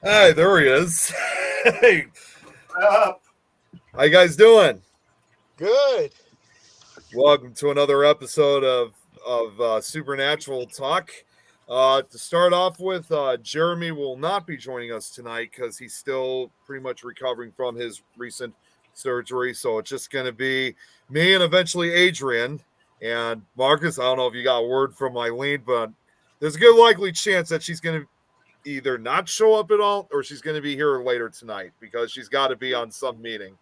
Hi, there he is. Hey, Up. how you guys doing? Good. Welcome to another episode of Supernatural Talk. To start off with, Jeremy will not be joining us tonight because he's still pretty much recovering from his recent surgery. So it's just going to be me and eventually Adrian and Marcus. I don't know if you got word from Eileen, but there's a good likely chance that she's going to either not show up at all or she's going to be here later tonight because she's got to be on some meeting.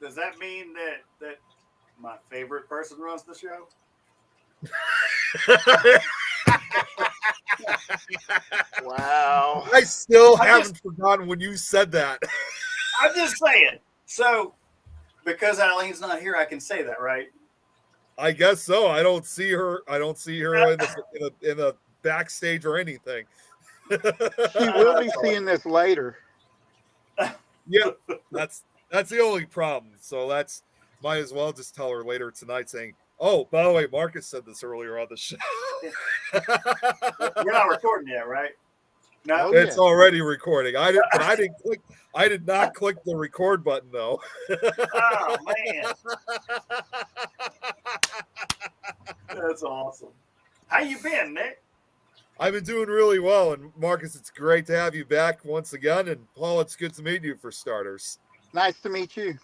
Does that mean that my favorite person runs the show? Wow. I still I'm haven't just forgotten when you said that. I'm just saying. So because Eileen's not here, I can say that, right? I guess so. I don't see her. I don't see her in the backstage or anything. She will be seeing this later. Yeah, that's the only problem. So that's might as well just tell her later tonight, saying, "Oh, by the way, Marcus said this earlier on the show." We're not recording yet, right? No. Oh, It's yeah. already recording. I didn't click. I did not click the record button though. Oh man, that's awesome. How you been, Nick? I've been doing really well, and Marcus, it's great to have you back once again. And Paul, it's good to meet you for starters. Nice to meet you.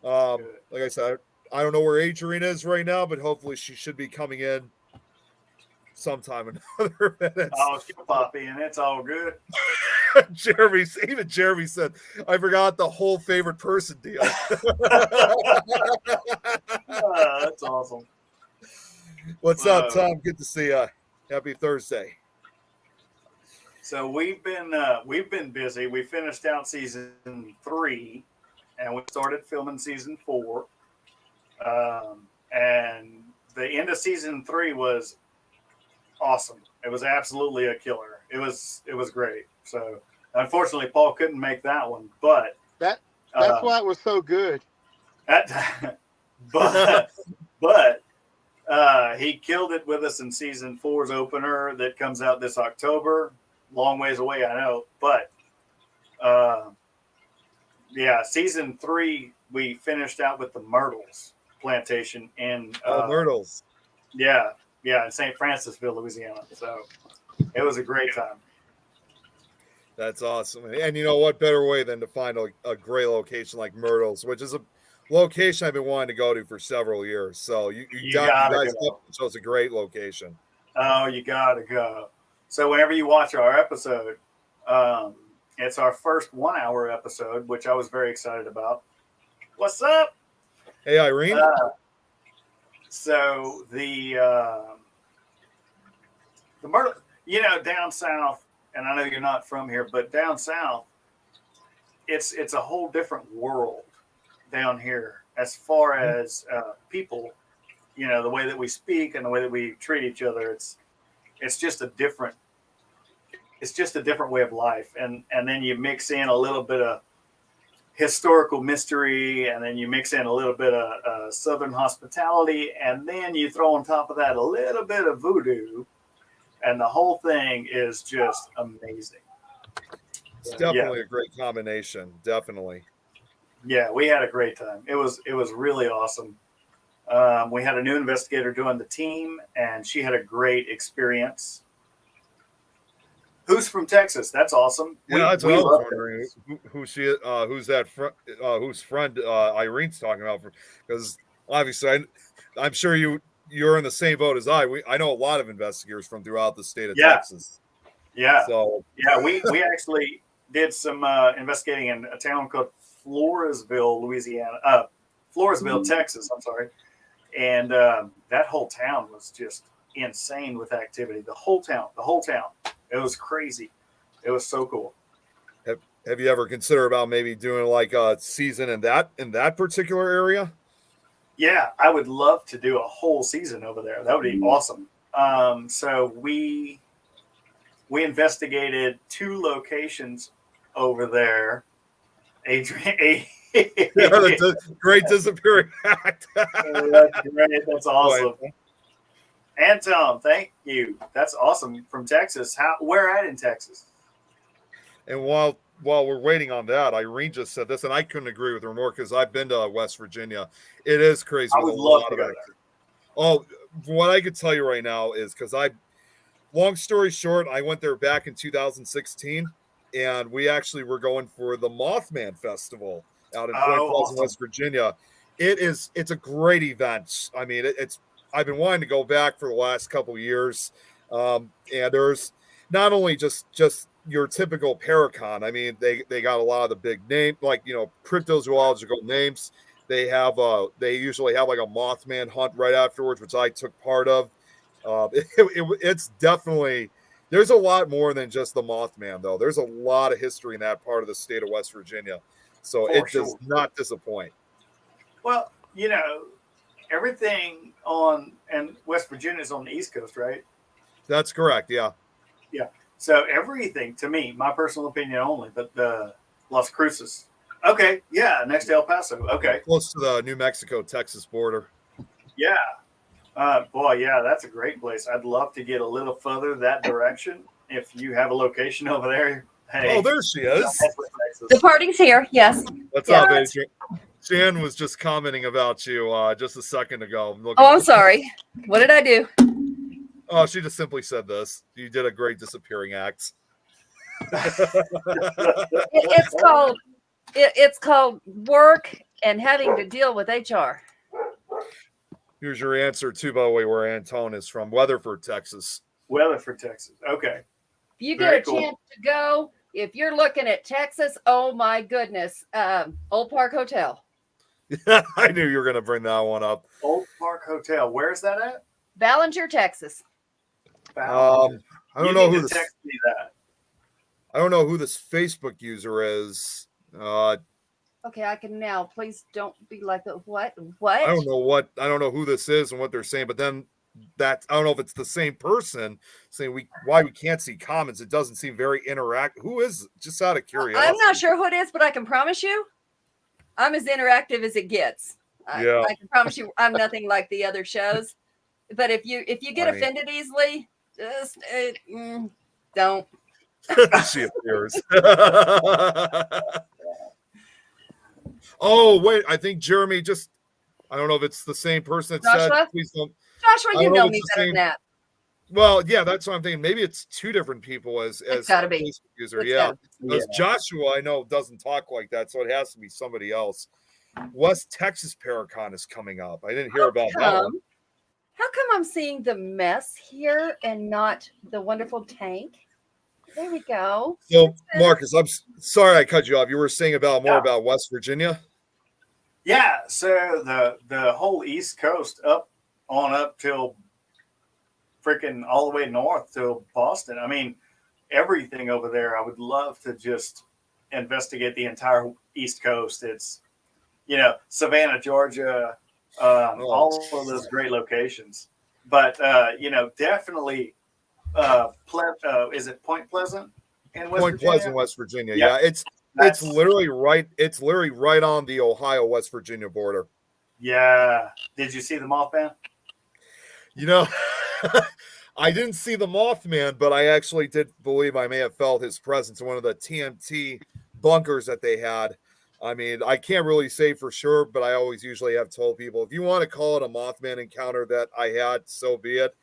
Good. Like I said, I don't know where Adrian is right now, but hopefully she should be coming in sometime in another minutes. Oh, she'll pop in. It's all good. Jeremy said, "I forgot the whole favorite person deal." That's awesome. What's up, So, Tom? Good to see you. Happy Thursday. so we've been busy. We finished out season 3, and we started filming season 4. And the end of season 3 was awesome. It was absolutely a killer. It was great. So unfortunately, Paul couldn't make that one, but That that's um, why it was so good. that, but he killed it with us in season 4's opener that comes out this October. Long ways away, I know, but uh, yeah, season 3 we finished out with the Myrtles plantation in Myrtles. yeah, yeah, in St. Francisville, Louisiana. So it was a great time. That's awesome. And you know what better way than to find a great location like Myrtles, which is a location I've been wanting to go to for several years. So You you gotta guys go. chose a great location. Oh, you gotta go. So whenever you watch our episode, um, it's our first 1 hour episode, which I was very excited about. What's up? Hey, Irene. Uh, so the murder, down south, and I know you're not from here, but down south, it's a whole different world down here as far as people. The way that we speak and the way that we treat each other. It's just a different way of life, and then you mix in a little bit of historical mystery, and then you mix in a little bit of southern hospitality, and then you throw on top of that a little bit of voodoo, and the whole thing is just amazing. It's Yeah, definitely a great combination. Definitely. yeah, we had a great time. It was really awesome. We had a new investigator doing the team, and she had a great experience. Who's from Texas? That's awesome. Yeah, We that's what we I was love wondering. Texas. Who's that? Whose friend Irene's talking about? Because obviously, I'm sure you're in the same boat as I. I know a lot of investigators from throughout the state of Yeah, Texas. yeah, So yeah. We actually did some investigating in a town called Floresville, Louisiana. Floresville, Texas. I'm sorry. And that whole town was just insane with activity. The whole town. It was crazy. It was so cool. have have you ever considered about maybe doing like a season in that particular area? Yeah, I would love to do a whole season over there. That would be awesome. So we investigated 2 locations over there. Adrian, Yeah, the great disappearing act. that's great. That's Boy, awesome. And Tom, thank you. That's awesome from Texas. Where at in Texas? And while we're waiting on that, Irene just said this, and I couldn't agree with her more because I've been to West Virginia. It is crazy I with would a love lot to of go activity. Oh, what I could tell you right now is because long story short, I went there back in 2016, and we actually were going for the Mothman Festival out in Point Pleasant, awesome. West Virginia. It's a great event. I mean, I've been wanting to go back for the last couple of years, and there's not only just your typical Paracon. I mean, they got a lot of the big name, like cryptozoological names. They usually have like a Mothman hunt right afterwards, which I took part of. It's definitely, there's a lot more than just the Mothman, though. There's a lot of history in that part of the state of West Virginia, so For it sure. does not disappoint. Well, everything and West Virginia is on the East Coast, right? That's correct. Yeah. Yeah. So everything, to me, my personal opinion only, but the Las Cruces. Okay. Yeah. Next to El Paso. Okay. Close to the New Mexico Texas border. Yeah. Boy, yeah, that's a great place. I'd love to get a little further that direction. If you have a location over there, hey. Oh, there she is. The party's here. Yes. What's Yeah. up, Adrian? Jan was just commenting about you just a second ago. Oh, I'm sorry. What did I do? Oh, she just simply said this. You did a great disappearing act. It's called work and having to deal with HR. Here's your answer too, by the way, where Antone is from, Weatherford, Texas. Weatherford, Texas. Okay. If you Very get a cool. chance to go, if you're looking at Texas, oh my goodness, Old Park Hotel, I knew you were going to bring that one up. Old Park Hotel. Where's that at? Ballinger, Texas. I don't You know need who to this. text me that. I don't know who this Facebook user is. Okay, I can now. Please don't be like the what? I don't know who this is and what they're saying, but then I don't know if it's the same person saying why we can't see comments. It doesn't seem very interactive. Who is it? Just out of curiosity? I'm not sure who it is, but I can promise you, I'm as interactive as it gets. Yeah. I can promise you, I'm nothing like the other shows. But if you get offended easily, just don't. She appears. Oh, wait. I think Jeremy I don't know if it's the same person that Joshua? said, please don't. Joshua, I you don't know if me it's the better same- than that. Well, yeah, that's what I'm thinking. Maybe it's two different people as gotta be. Facebook user. It's Yeah. gotta be. Because Joshua, I know, doesn't talk like that, so it has to be somebody else. West Texas Paracon is coming up. I didn't hear about that one. How come I'm seeing the mess here and not the wonderful tank? There we go. So, Marcus, I'm sorry I cut you off. You were saying more Yeah. about West Virginia? Yeah, so the whole East Coast up till freaking all the way north to Boston. I mean, everything over there. I would love to just investigate the entire East Coast. It's Savannah, Georgia, all of those great locations. But definitely, is it Point Pleasant in West Point Virginia? Pleasant, West Virginia. Yeah. Yeah, it's That's- literally right. It's literally right on the Ohio West Virginia border. Yeah. Did you see the Mothman? I didn't see the Mothman, but I actually did believe I may have felt his presence in one of the TMT bunkers that they had. I mean, I can't really say for sure, but I always usually have told people, if you want to call it a Mothman encounter that I had, so be it.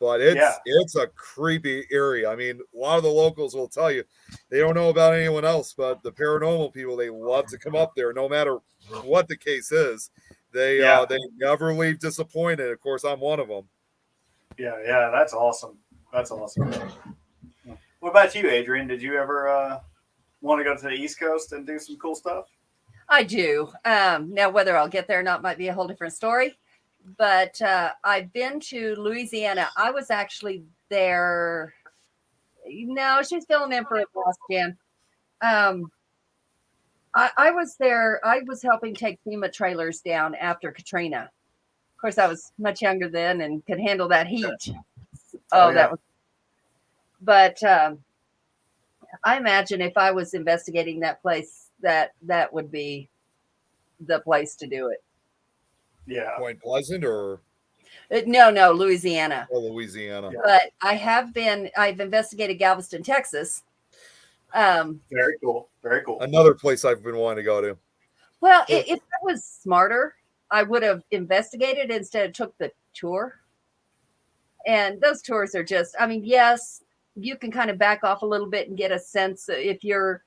But it's a creepy area. I mean, a lot of the locals will tell you they don't know about anyone else, but the paranormal people, they love to come up there no matter what the case is. They never leave disappointed. Of course, I'm one of them. Yeah, that's awesome. That's awesome. What about you, Adrian? Did you ever want to go to the East Coast and do some cool stuff? I do. Now, whether I'll get there or not might be a whole different story. But I've been to Louisiana. I was actually there. No, she's filling in for a boss, Jan. I was there. I was helping take FEMA trailers down after Katrina. Of course, I was much younger then and could handle that heat. That was. But I imagine if I was investigating that place, that would be the place to do it. Yeah. Point Pleasant or No, Louisiana. Louisiana? Yeah. But I've investigated Galveston, Texas. Very cool. Very cool. Another place I've been wanting to go to. Well, if I was smarter, I would have investigated instead of took the tour. And those tours are just, I mean, yes, you can kind of back off a little bit and get a sense if you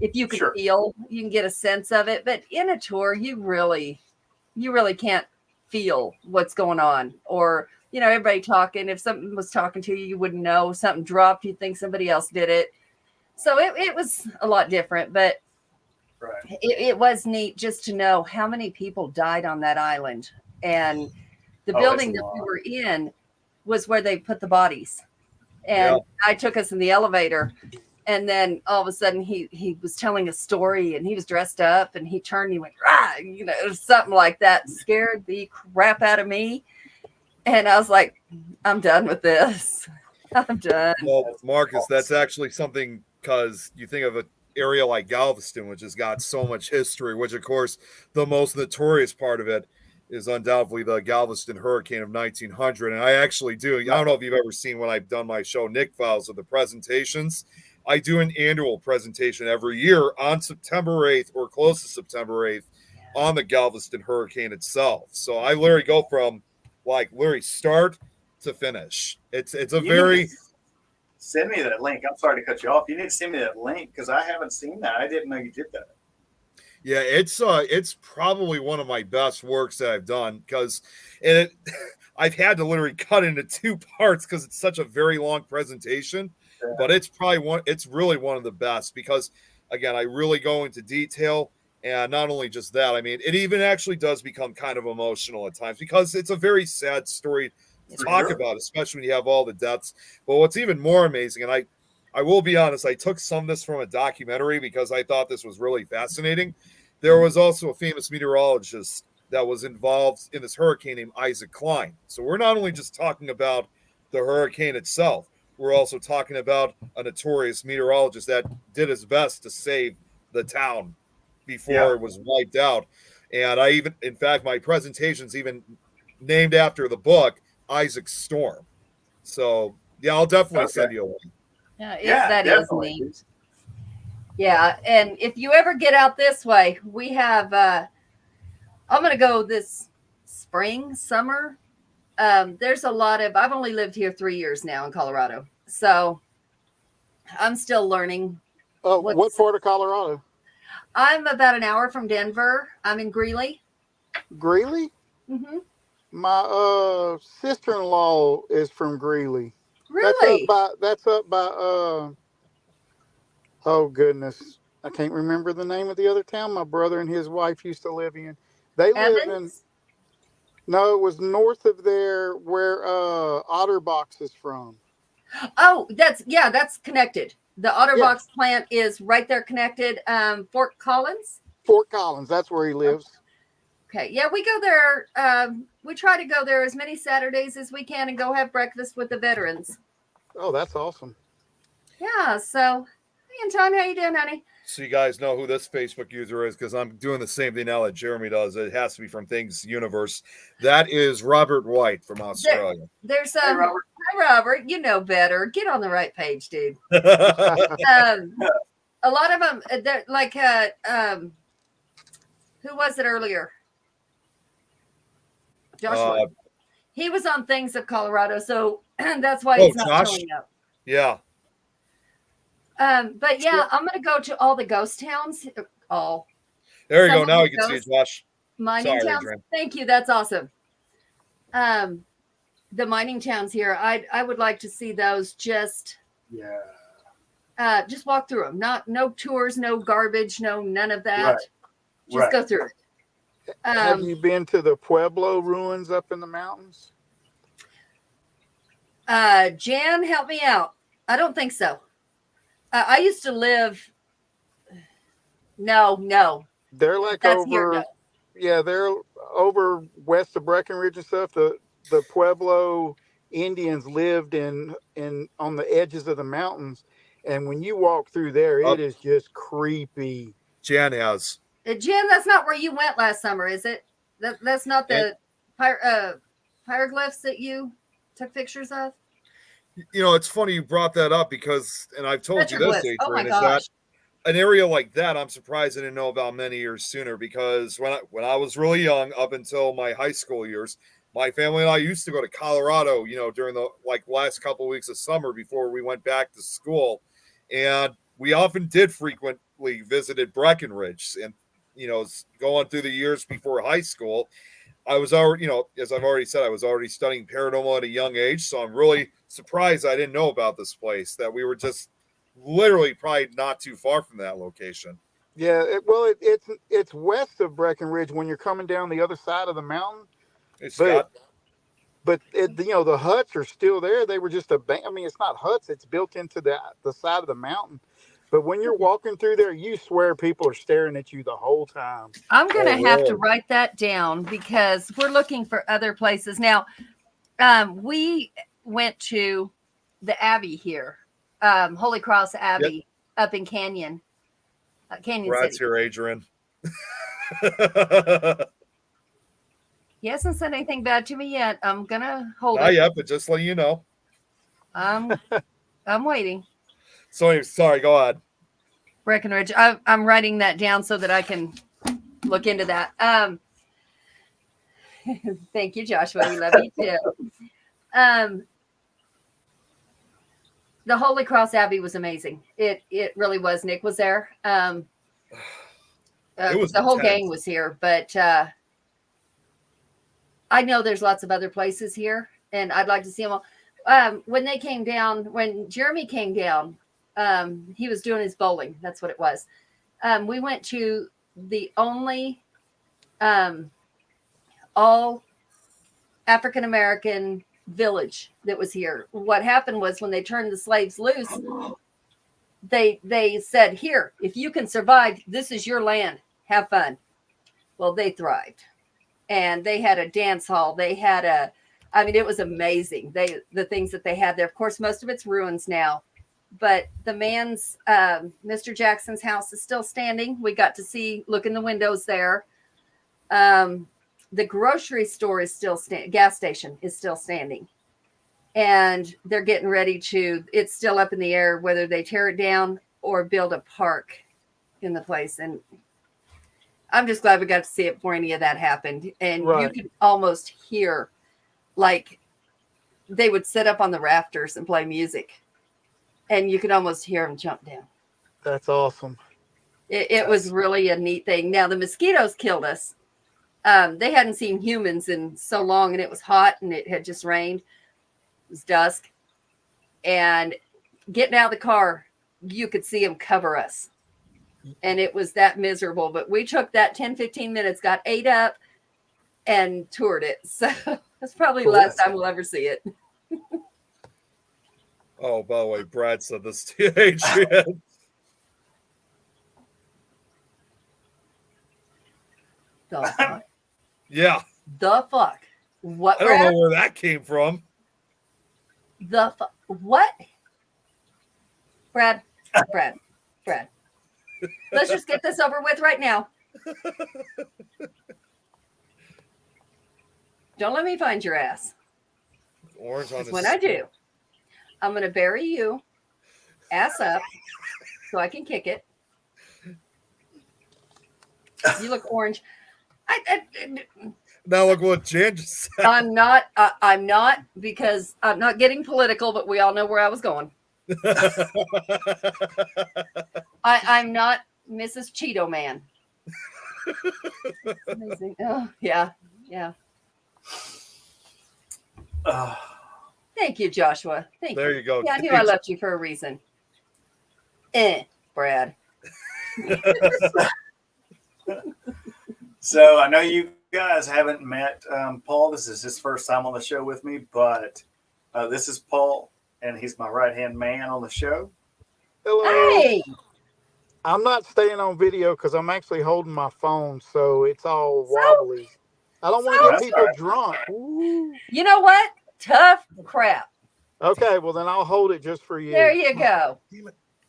can Sure. feel, you can get a sense of it. But in a tour, you really can't feel what's going on. Or, everybody talking. If something was talking to you, you wouldn't know. Something dropped, you'd think somebody else did it. So it was a lot different, but Right. it was neat just to know how many people died on that island. And the Oh, building it's a that we lot. were in was where they put the bodies. And I took us in the elevator, and then all of a sudden he was telling a story, and he was dressed up, and he turned and he went, rah, it was something like that. Scared the crap out of me. And I was like, I'm done with this. I'm done. Well, Marcus, that's actually something, because you think of an area like Galveston, which has got so much history, which, of course, the most notorious part of it is undoubtedly the Galveston hurricane of 1900. And I actually do. I don't know if you've ever seen when I've done my show, Nick Files, of the presentations. I do an annual presentation every year on September 8th or close to September 8th on the Galveston hurricane itself. So I literally go from literally start to finish. It's a You need very... to send me that link. I'm sorry to cut you off. You need to send me that link because I haven't seen that. I didn't know you did that. Yeah, it's probably one of my best works that I've done, because I've had to literally cut into two parts because it's such a very long presentation. Yeah. But it's really one of the best, because again, I really go into detail, and not only just that, I mean, it even actually does become kind of emotional at times, because it's a very sad story to For talk sure. about, especially when you have all the depths. But what's even more amazing, and I will be honest, I took some of this from a documentary because I thought this was really fascinating. There was also a famous meteorologist that was involved in this hurricane named Isaac Klein. So we're not only just talking about the hurricane itself, we're also talking about a notorious meteorologist that did his best to save the town before it was wiped out. And in fact, my presentation's even named after the book, Isaac Storm. So yeah, I'll definitely send you a link. Yeah, that is definitely. neat. Yeah, and if you ever get out this way, we have I'm going to go this summer. There's a lot of, I've only lived here 3 years now in Colorado, so I'm still learning. What part of Colorado? I'm about an hour from Denver. I'm in Greeley. Greeley? Mm-hmm. My sister-in-law is from Greeley. Really? That's up by oh goodness, I can't remember the name of the other town my brother and his wife used to live in. They live in, Evans? no, it was north of there where Otterbox is from. Oh, that's connected. The Otterbox plant is right there connected. Fort Collins. Fort Collins, that's where he lives. Okay. Yeah, we go there. We try to go there as many Saturdays as we can and go have breakfast with the veterans. Oh, that's awesome. Yeah. So, hey, Anton, how you doing, honey? So you guys know who this Facebook user is, because I'm doing the same thing now that Jeremy does. It has to be from Things Universe. That is Robert White from Australia. There's Hey, Robert. Hi, Robert. You know better. Get on the right page, dude. A lot of them, they're like, who was it earlier? Joshua. He was on Things of Colorado, so that's why it's not Josh? showing up. Yeah. But yeah, I'm gonna go to all the ghost towns. All There you Some go. of Now the you can see it, ghosts- Josh. mining Sorry, towns. Adrian. Thank you. That's awesome. The mining towns here, I would like to see those. Just walk through them. No tours, no garbage, none of that. Right. Just go through it. Have you been to the Pueblo ruins up in the mountains? Jan, help me out. I don't think so. I used to live. No. They're like That's over, here. No. yeah, they're over west of Breckenridge and stuff. The Pueblo Indians lived in on the edges of the mountains, and when you walk through there, it is just creepy. Jan has. Jan, that's not where you went last summer, is it? That's not the hieroglyphs that you took pictures of? It's funny you brought that up because, and I've told you this, Petroglyphs. Oh my Adrian, is that gosh. an area like that, I'm surprised I didn't know about many years sooner, because when I was really young, up until my high school years, my family and I used to go to Colorado, during the last couple of weeks of summer before we went back to school, and we often did frequently visited Breckenridge, and going through the years before high school, I was already, as I've already said, I was already studying paranormal at a young age, so I'm really surprised I didn't know about this place, that we were just literally probably not too far from that location. Yeah, it's west of Breckenridge when you're coming down the other side of the mountain. Hey, Scott. But the huts are still there. They were just I mean, it's not huts. It's built into the side of the mountain. But when you're walking through there, you swear people are staring at you the whole time. I'm going to have really? to write that down because we're looking for other places. Now, we went to the Abbey here, Holy Cross Abbey up in Canyon Brad's City. here, Adrian. He hasn't said anything bad to me yet. I'm going to hold Not it. yet, but just let you know. I'm waiting. So, sorry, go ahead. Breckenridge. I'm writing that down so that I can look into that. Thank you, Joshua. We love you too. The Holy Cross Abbey was amazing. It really was. Nick was there. It was the whole intense. gang was here, but I know there's lots of other places here, and I'd like to see them all. When Jeremy came down, he was doing his bowling. That's what it was. We went to the only all African-American village that was here. What happened was when they turned the slaves loose, they said, here, if you can survive, this is your land. Have fun. Well, they thrived. And they had a dance hall. They had it was amazing. The things that they had there. Of course, most of it's ruins now. But the man's, Mr. Jackson's house is still standing. We got to look in the windows there. The grocery store is still gas station is still standing. And they're getting ready it's still up in the air, whether they tear it down or build a park in the place. And I'm just glad we got to see it before any of that happened. And You could almost hear, like, they would sit up on the rafters and play music. And you could almost hear them jump down. That's awesome. It was really a neat thing. Now, the mosquitoes killed us. They hadn't seen humans in so long, and it was hot, and it had just rained. It was dusk. And getting out of the car, you could see them cover us. And it was that miserable. But we took that 10, 15 minutes, got ate up, and toured it. So that's probably the last time we'll ever see it. Oh, by the way, Brad said this to you, Adrian. The fuck? Yeah. The fuck? What? I don't know where that came from. The fuck? What? Brad. Let's just get this over with right now. Don't let me find your ass. Orange on When I do, I'm going to bury you ass up so I can kick it. You look orange. Now look what Jan just said. I'm not because I'm not getting political, but we all know where I was going. I'm not Mrs. Cheeto Man. Amazing. Oh, yeah. Thank you, Joshua. Thank There you. you go. Yeah, I knew I loved you for a reason. Brad. So I know you guys haven't met Paul. This is his first time on the show with me, but this is Paul, and he's my right-hand man on the show. Hello. Hey, I'm not staying on video because I'm actually holding my phone, so it's all wobbly. I don't want to get people drunk. Ooh. you know what? Tough crap. Okay, well then I'll hold it just for you. There you go.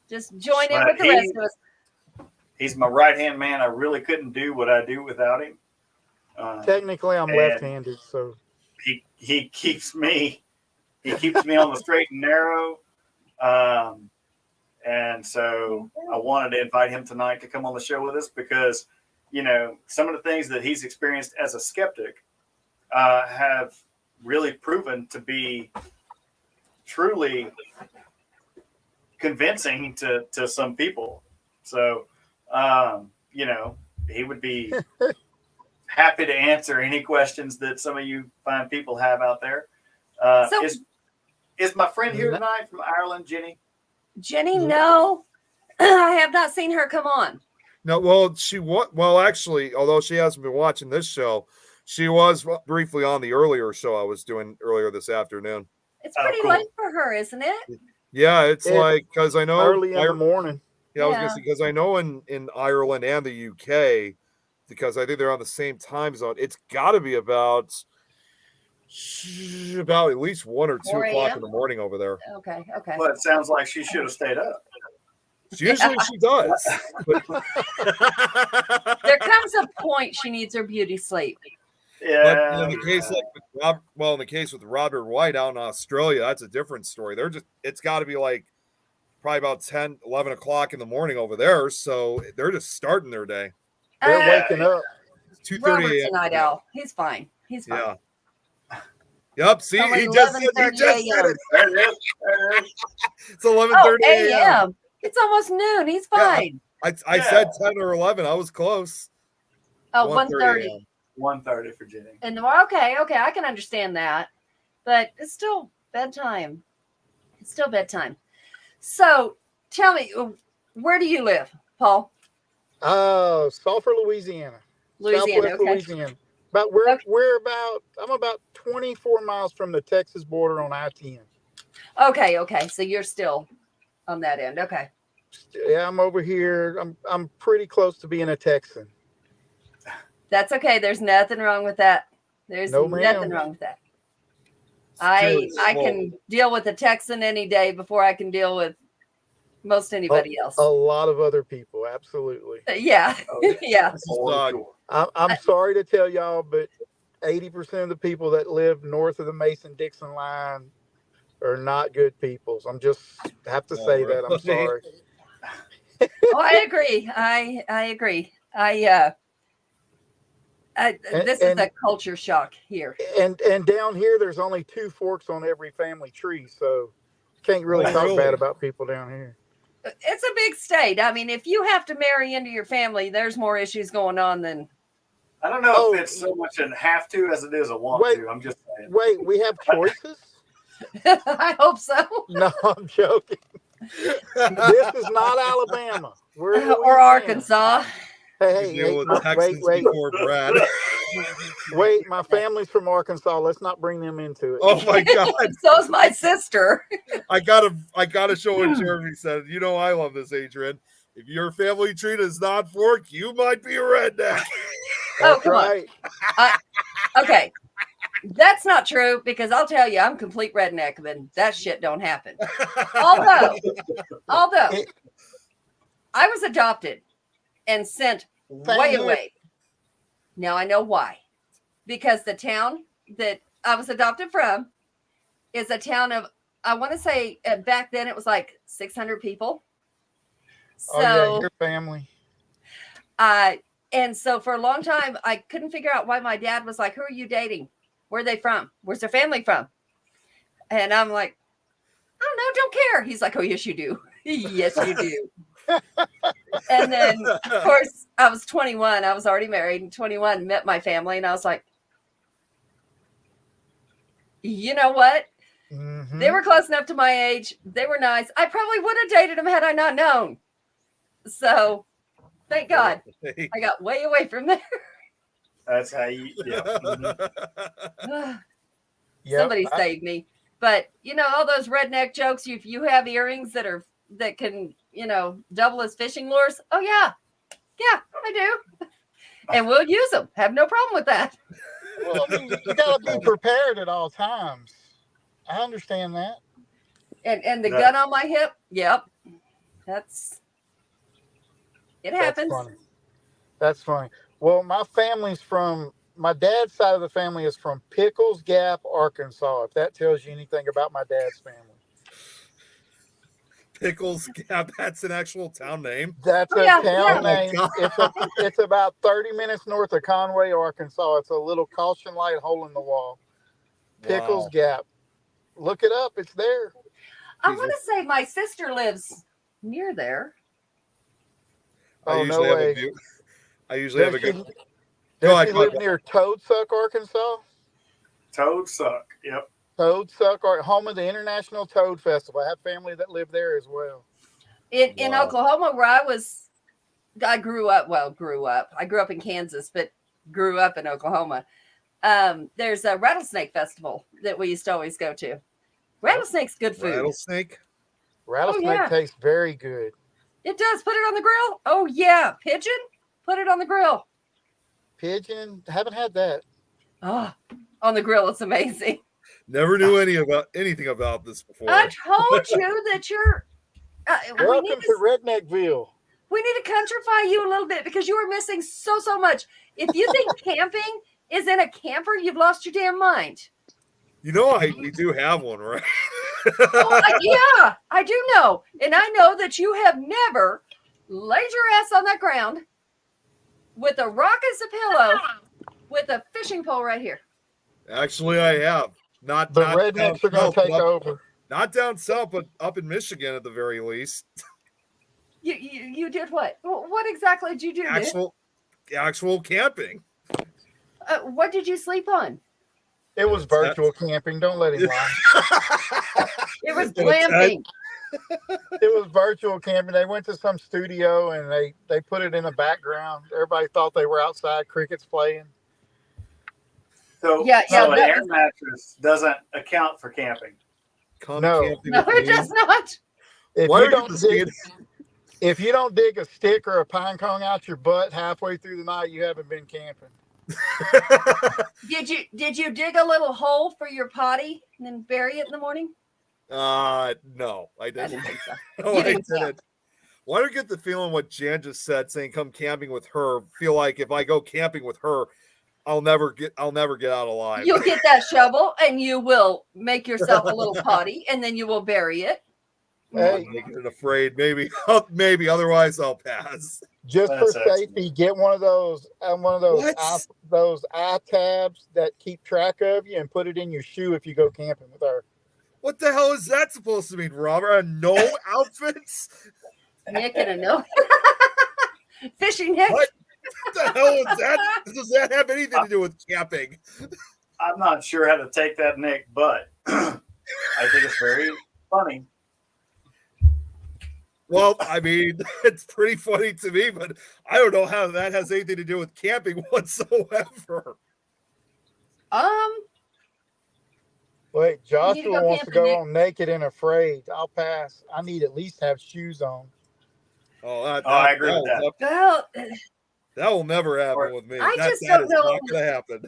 Just join in with the rest of us. He's my right-hand man. I really couldn't do what I do without him. Technically, I'm left-handed, so He keeps me He keeps me on the straight and narrow. And so I wanted to invite him tonight to come on the show with us because, you know, some of the things that he's experienced as a skeptic have really proven to be truly convincing to some people. So, you know, he would be happy to answer any questions that some of you fine people have out there. Is my friend here tonight from Ireland, Jenny? Jenny, no, I have not seen her come on. No, well, actually, although she hasn't been watching this show, she was briefly on the earlier show I was doing earlier this afternoon. It's pretty cool. late for her, isn't it? Yeah, it's like, because I know early in the morning. Yeah, I was gonna say, because I know in Ireland and the UK, because I think they're on the same time zone. It's got to be about at least 1 or 2 4 o'clock a.m.? in the morning over there. Okay. Well, it sounds like she should have stayed up. Usually she does. But There comes a point she needs her beauty sleep. Yeah. in the case in the case with Robert White out in Australia, that's a different story. It's got to be like probably about 10, 11 o'clock in the morning over there. So they're just starting their day. They're waking up. 2:30 Robert's a.m. a night owl. He's fine. He's fine. Yeah. Yep. See, Only he just said 11:30 it. There it is. There it is. It's 11:30 a.m. It's almost noon. He's fine. I said 10 or 11. I was close. Oh, 1:30 1:30. 1:30 for Jenny. And okay, I can understand that. But it's still bedtime. It's still bedtime. So tell me, where do you live, Paul? Sulphur, Louisiana. Louisiana, Southwest okay. Louisiana. I'm about 24 miles from the Texas border on I-10. Okay. So you're still on that end. Okay. Yeah, I'm over here. I'm pretty close to being a Texan. That's okay. There's nothing wrong with that. There's No, ma'am. nothing wrong with that. I can deal with a Texan any day before I can deal with most anybody else. A lot of other people, absolutely. Yeah. Oh, Yeah. I'm sorry to tell y'all, but 80% of the people that live north of the Mason-Dixon line are not good people. So I'm just have to say that. I'm sorry. Oh, I agree. I agree. This is a culture shock here. And down here, there's only 2 forks on every family tree, so can't really talk bad about people down here. It's a big state. I mean, if you have to marry into your family, there's more issues going on than. I don't know if it's so much a have to as it is a want to. I'm just saying. Wait, we have choices? I hope so. No, I'm joking. This is not Alabama. We're in Or Louisiana. Arkansas. Hey, wait. Before Brad. Wait, my family's from Arkansas. Let's not bring them into it. Oh my God. So's my sister. I gotta show what Jeremy said. You know I love this, Adrian. If your family tree does not fork, you might be a redneck. That's come on. right. Okay. That's not true because I'll tell you, I'm complete redneck, and that shit don't happen. Although I was adopted and sent way away. Now I know why. Because the town that I was adopted from is a town of, I want to say back then it was like 600 people. So, yeah, your family. And so for a long time, I couldn't figure out why my dad was like, who are you dating? Where are they from? Where's their family from? And I'm like, I don't know, don't care. He's like, oh, yes, you do. Yes, you do. And then, of course, I was 21. I was already married and 21, met my family. And I was like, you know what? Mm-hmm. They were close enough to my age. They were nice. I probably would have dated them had I not known. So thank God I got way away from there. That's how you. Yeah. Somebody saved me. But you know, all those redneck jokes, if you have earrings that can, double as fishing lures. Oh yeah, I do. And we'll use them. Have no problem with that. Well, I mean, you got to be prepared at all times. I understand that. And the gun on my hip. Yep. It happens. That's funny. Well, my family's from my dad's side of the family is from Pickles Gap, Arkansas. If that tells you anything about my dad's family. Pickles Gap. That's an actual town name. That's Oh, a yeah, town yeah. name. It's about 30 minutes north of Conway, Arkansas. It's a little caution light hole in the wall. Pickles Wow. Gap. Look it up. It's there. I want to say my sister lives near there. Oh, no have way. a view. I usually have a Does good. she, Go does ahead, she go live ahead. near Toadsuck, Arkansas? Toad suck. Yep. Toadsuck, home of the International Toad Festival. I have family that live there as well. In Wow. Oklahoma, where I grew up. I grew up in Kansas, but grew up in Oklahoma. There's a rattlesnake festival that we used to always go to. Rattlesnake's good food. Rattlesnake. Rattlesnake yeah. tastes very good. It does. Put it on the grill. Oh yeah, pigeon. Put it on the grill. Pigeon, haven't had that. Oh, on the grill, it's amazing. Never knew anything about this before. I told you that you're. Welcome to Redneckville. We need to countrify you a little bit because you are missing so much. If you think camping is in a camper, you've lost your damn mind. You know, we do have one, right? Yeah, I do know. And I know that you have never laid your ass on that ground with a rock as a pillow with a fishing pole right here. Actually, I have. Not The not rednecks are down going to take south, over. Not down south, but up in Michigan at the very least. You did what? What exactly did you do? Nick? Actual camping. What did you sleep on? It was virtual camping. Don't let him lie. It was In a tent. glamping. It was virtual camping. They went to some studio and they put it in the background. Everybody thought they were outside, crickets playing. So, Yeah, so an that air is- mattress doesn't account for camping. Come No. camping No, with it me. does not. If Why you are don't you dig, if you don't dig a stick or a pine cone out your butt halfway through the night, you haven't been camping. Did you dig a little hole for your potty and then bury it in the morning? No, I I didn't. didn't think so. No, You I didn't camp. didn't. Why do I get the feeling what Jan just said, saying come camping with her? Feel like if I go camping with her, I'll never get out alive. You'll get that shovel and you will make yourself a little potty and then you will bury it. Hey, I'm making it afraid. Maybe. Otherwise, I'll pass. just That's for excellent. safety, get one of those What? those eye tabs that keep track of you and put it in your shoe if you go camping with her. What the hell is that supposed to mean, Robert? No outfits? Nick and a no. Fishing Nick. What? What the hell is that? Does that have anything to do with camping? I'm not sure how to take that, Nick, but I think it's very funny. Well, I mean, it's pretty funny to me, but I don't know how that has anything to do with camping whatsoever. Wait, You need to Joshua go wants to camping, go Nick. on naked and afraid. I'll pass. I need at least have shoes on. Oh, I agree with that. Well, That will never happen with me. I That just is don't know. not going to happen.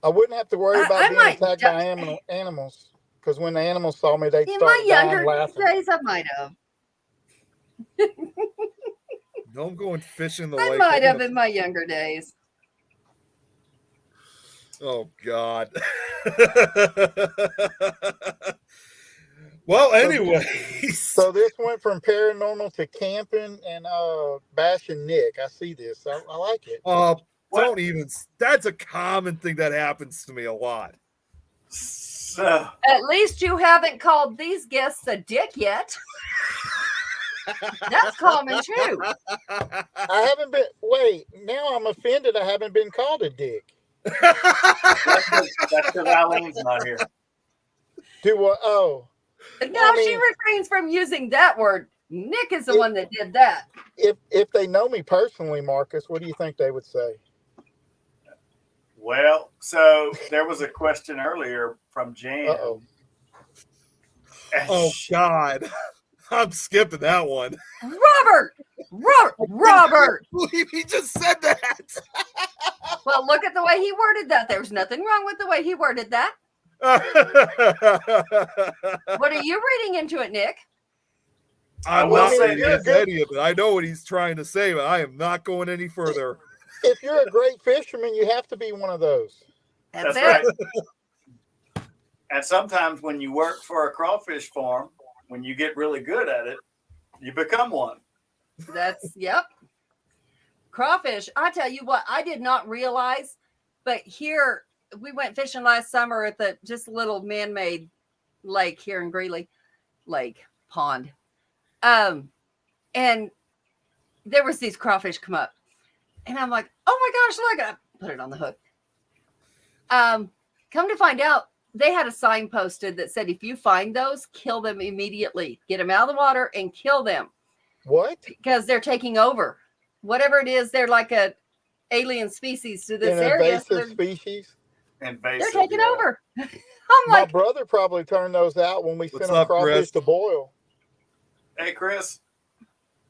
I wouldn't have to worry I about being might attacked die. by animals because when the animals saw me, they'd in start my younger dying laughing. days, I might have. Don't go and fish in the I lake. might have in my younger days. Oh God. Well, anyway. So this went from paranormal to camping and bashing Nick. I see this. I like it. Don't even. That's a common thing that happens to me a lot. So, At least you haven't called these guests a dick yet. That's common too. I haven't been. Wait, now I'm offended. I haven't been called a dick. that's because Eileen's not here. Do what? Oh, Now I she mean- refrains from using that word. Nick is the one that did that. if they know me personally, Marcus, what do you think they would say? Well, so there was a question earlier from Jan. Uh-oh. And Oh God. I'm skipping that one. Robert. Believe he just said that. Well, look at the way he worded that. There's nothing wrong with the way he worded that. What are you reading into it, Nick? I'm will not say reading you're into good. any of it. I know what he's trying to say, but I am not going any further. If you're a great fisherman, you have to be one of those. That's, That's it. right. And sometimes when you work for a crawfish farm, when you get really good at it, you become one. Yep. Crawfish. I tell you what, I did not realize, but here we went fishing last summer at the just a little man-made lake here in Greeley pond. And there was these crawfish come up. And I'm like, oh my gosh, look, I put it on the hook. Come to find out, they had a sign posted that said, if you find those, kill them immediately. Get them out of the water and kill them. What? Because they're taking over. Whatever it is, they're like a alien species to this An area. So invasive species? Invasive, they're taking yeah. over. I'm My like, brother probably turned those out when we What's sent him up, crawfish Chris? to boil. Hey, Chris.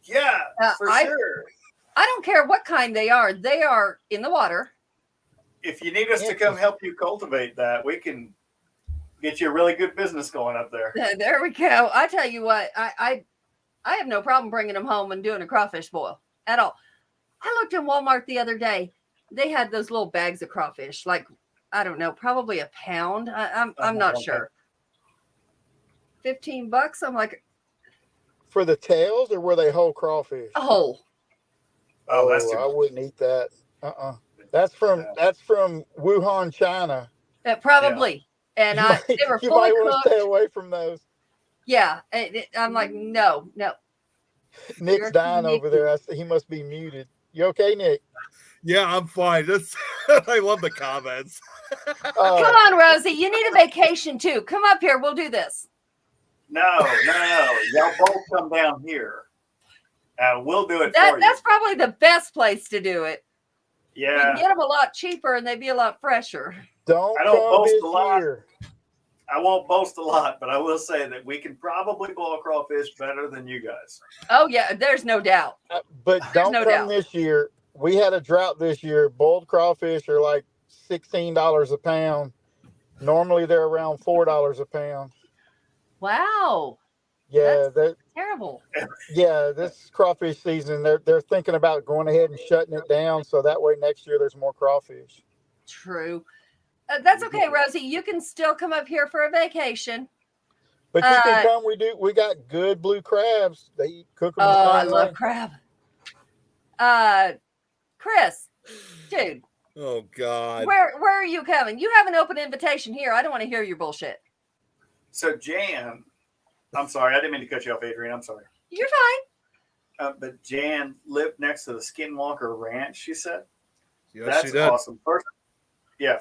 Yeah, for I- sure. I don't care what kind they are. They are in the water. If you need us to come help you cultivate that, we can get you a really good business going up there. There we go. I tell you what, I have no problem bringing them home and doing a crawfish boil at all. I looked in Walmart the other day. They had those little bags of crawfish, like, I don't know, probably a pound. I'm not Okay. sure. $15. I'm like, For the tails, or were they whole crawfish? a whole. Oh, that's I too. wouldn't eat that. That's from Wuhan, China. Probably. And they were You fully might want to cooked. stay away from those. Yeah. I'm like, no. Nick's You're dying over sneaky. there. He must be muted. You okay, Nick? Yeah, I'm fine. I love the comments. Come on, Rosie. You need a vacation too. Come up here. We'll do this. No. Y'all both come down here. We'll do it for you. That's probably the best place to do it. You Yeah. can get them a lot cheaper and they'd be a lot fresher. Don't I don't come boast this a lot. year. I won't boast a lot, but I will say that we can probably boil crawfish better than you guys. Oh, yeah. There's no doubt. But don't no come doubt. this year. We had a drought this year. Boiled crawfish are like $16 a pound. Normally they're around $4 a pound. Wow. Yeah, Terrible. this crawfish season, they're thinking about going ahead and shutting it down so that way next year there's more crawfish. True. That's okay, Rosie. You can still come up here for a vacation. But you can come. We got good blue crabs. They cook them. Oh, the I same love way. crab. Chris, dude, Oh God. where are you coming? You have an open invitation here. I don't want to hear your bullshit. So Jan, I'm sorry, I didn't mean to cut you off, Adrian. I'm sorry. You're fine. But Jan lived next to the Skinwalker Ranch. She said, Yes, "That's she did. awesome."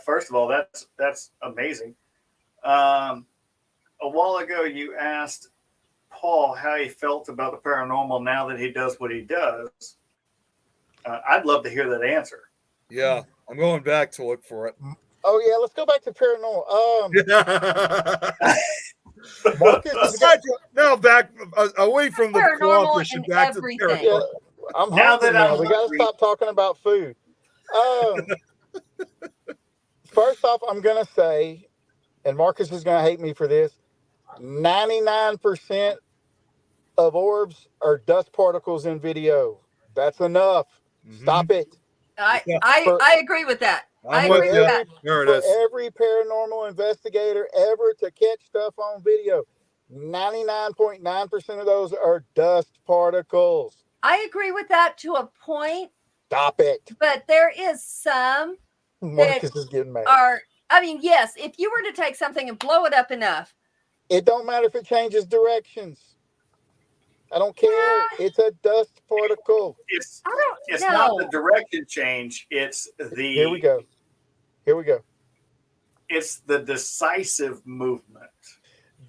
First of all, that's amazing. A while ago, you asked Paul how he felt about the paranormal now that he does what he does. I'd love to hear that answer. Yeah, I'm going back to look for it. Oh yeah, let's go back to paranormal. Marcus is Now back away from the Paranormal crawfish and and back to everything. the Yeah, I'm Now hungry that now. I'm We got to hungry. stop talking about food. First off, I'm gonna say, and Marcus is gonna hate me for this. 99% of orbs are dust particles in video. That's enough. Stop it. I agree with that. I I'm agree with with you. that. There it For is. every paranormal investigator ever to catch stuff on video, 99.9% of those are dust particles. I agree with that to a point, Stop it. but there is some Marcus is getting mad. yes, if you were to take something and blow it up enough, It don't matter if it changes directions. I don't care. It's a dust particle. It's I don't it's know. not the direction change. It's Here we go. Here we go. It's the decisive movement.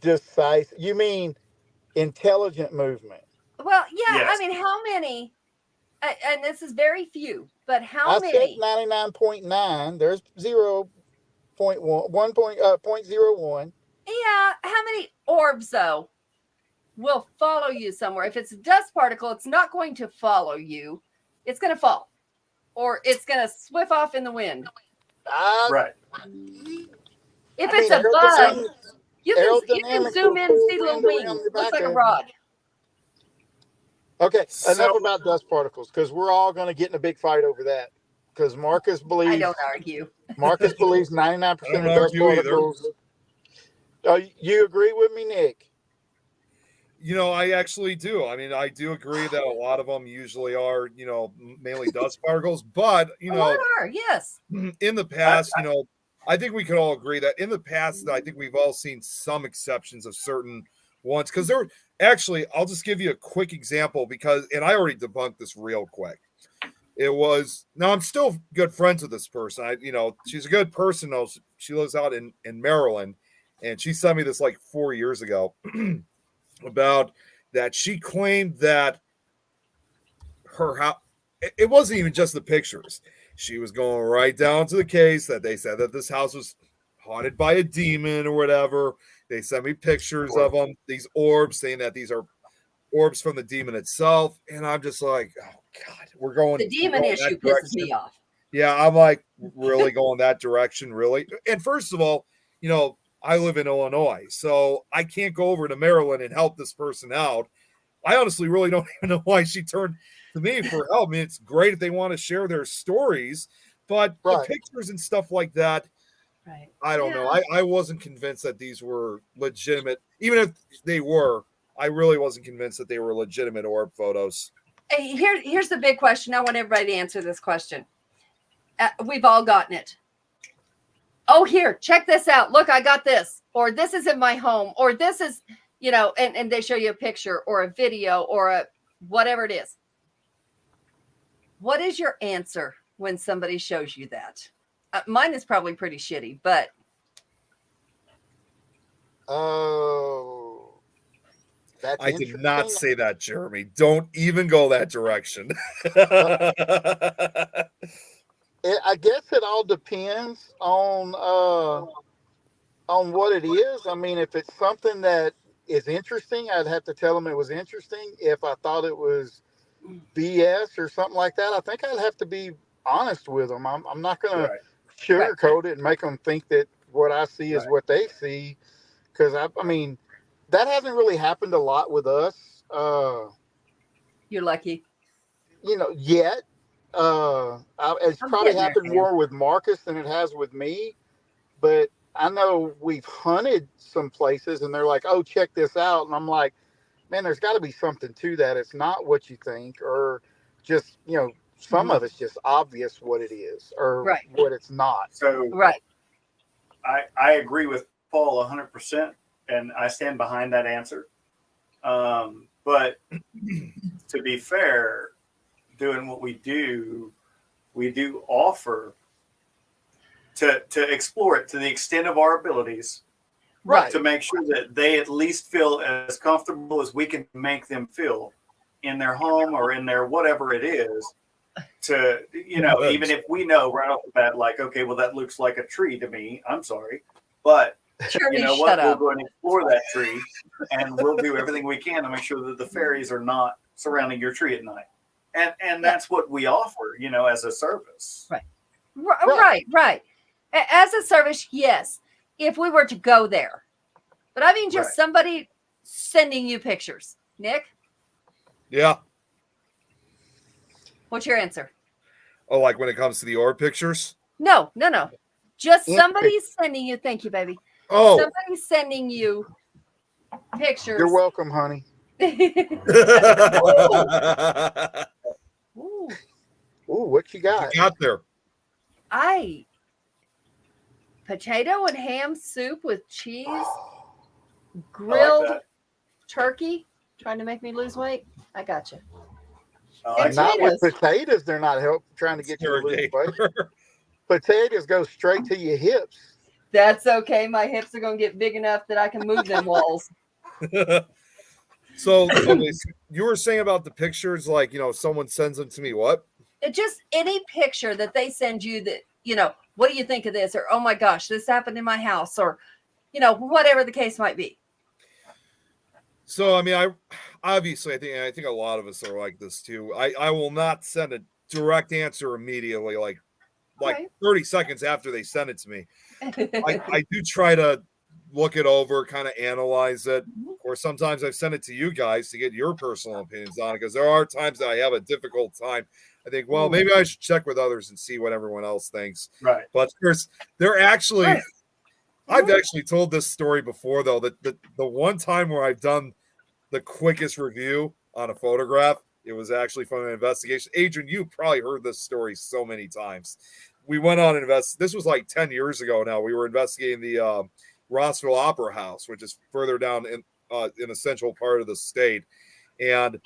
Decisive. You mean intelligent movement? Well, yeah, Yes. I mean, how many? And this is very few, but how I said many? 99.9. There's 0.01. Yeah, how many orbs though will follow you somewhere? If it's a dust particle, it's not going to follow you. It's going to fall, or it's going to swift off in the wind. Right. If it's a bug, you can aerodynamics zoom will in and pull see little wind wings. around your Looks back like a end. rod. Okay, So- enough about dust particles because we're all going to get in a big fight over that. because Marcus I believes don't argue. 99% I of don't dust argue either. particles. You agree with me, Nick? I actually do. I mean, I do agree that a lot of them usually are, mainly dust particles. But, A lot are, yes. in the past, I think we could all agree that in the past, I think we've all seen some exceptions of certain ones. Because I'll just give you a quick example and I already debunked this real quick. Now I'm still good friends with this person. She's a good person. She lives out in Maryland, and she sent me this like 4 years ago. About that, she claimed that her house, it wasn't even just the pictures. She was going right down to the case that they said that this house was haunted by a demon or whatever. They sent me pictures of them, these orbs, saying that these are orbs from the demon itself. And I'm just like, oh God, The demon issue pisses me off. Yeah, I'm like, really going that direction, really? And first of all, I live in Illinois, so I can't go over to Maryland and help this person out. I honestly really don't even know why she turned to me for help. I mean, it's great if they want to share their stories, but the pictures and stuff like that, right? I don't know. I wasn't convinced that these were legitimate. Even if they were, I really wasn't convinced that they were legitimate orb photos. Hey, here's the big question. I want everybody to answer this question. We've all gotten it. Oh, here, check this out. Look, I got this. Or this is in my home. Or this is, and they show you a picture or a video or a whatever it is. What is your answer when somebody shows you that? Mine is probably pretty shitty, but. Oh, that's I did not say that, Jeremy. Don't even go that direction. I guess it all depends on what it is. I mean, if it's something that is interesting, I'd have to tell them it was interesting. If I thought it was BS or something like that, I think I'd have to be honest with them. I'm not going to sugarcoat it and make them think that what I see is what they see. Because, I mean, that hasn't really happened a lot with us. You're lucky. Yet. It's probably happened more with Marcus than it has with me, but I know we've hunted some places and they're like, oh, check this out. And I'm like, man, there's got to be something to that. It's not what you think, or just, some of it's just obvious what it is or what it's not. So I agree with Paul 100%, and I stand behind that answer. But to be fair, doing what we do offer to explore it to the extent of our abilities, to make sure that they at least feel as comfortable as we can make them feel in their home or in their whatever it is. To even if we know right off the bat, like, okay, well, that looks like a tree to me. I'm sorry, but Jeremy, you know what? We'll go and explore that tree, and we'll do everything we can to make sure that the fairies are not surrounding your tree at night. And that's what we offer, as a service. Right. As a service, yes. If we were to go there. But I mean, just somebody sending you pictures. Nick? Yeah. What's your answer? Oh, like when it comes to the orb pictures? No. Just somebody sending you. Thank you, baby. Oh. Somebody sending you pictures. You're welcome, honey. Ooh. Ooh, what you got? You got there. Potato and ham soup with cheese, grilled turkey. Trying to make me lose weight. I got you. Not with potatoes. They're not trying to get you to lose weight. Potatoes go straight to your hips. That's okay. My hips are going to get big enough that I can move them walls. So you were saying about the pictures, like, someone sends them to me. What? Just any picture that they send you that, what do you think of this? Or, oh my gosh, this happened in my house, or, whatever the case might be. So, I mean, I think a lot of us are like this too. I will not send a direct answer immediately, like 30 seconds after they send it to me. I do try to look it over, kind of analyze it. Or sometimes I've sent it to you guys to get your personal opinions on it, because there are times that I have a difficult time. I think, well, maybe I should check with others and see what everyone else thinks. Right. But they're actually, Right. I've actually told this story before, though, that the one time where I've done the quickest review on a photograph, it was actually from an investigation. Adrian, you probably heard this story so many times. We went on this was like 10 years ago now. We were investigating the Rossville Opera House, which is further down in a central part of the state. And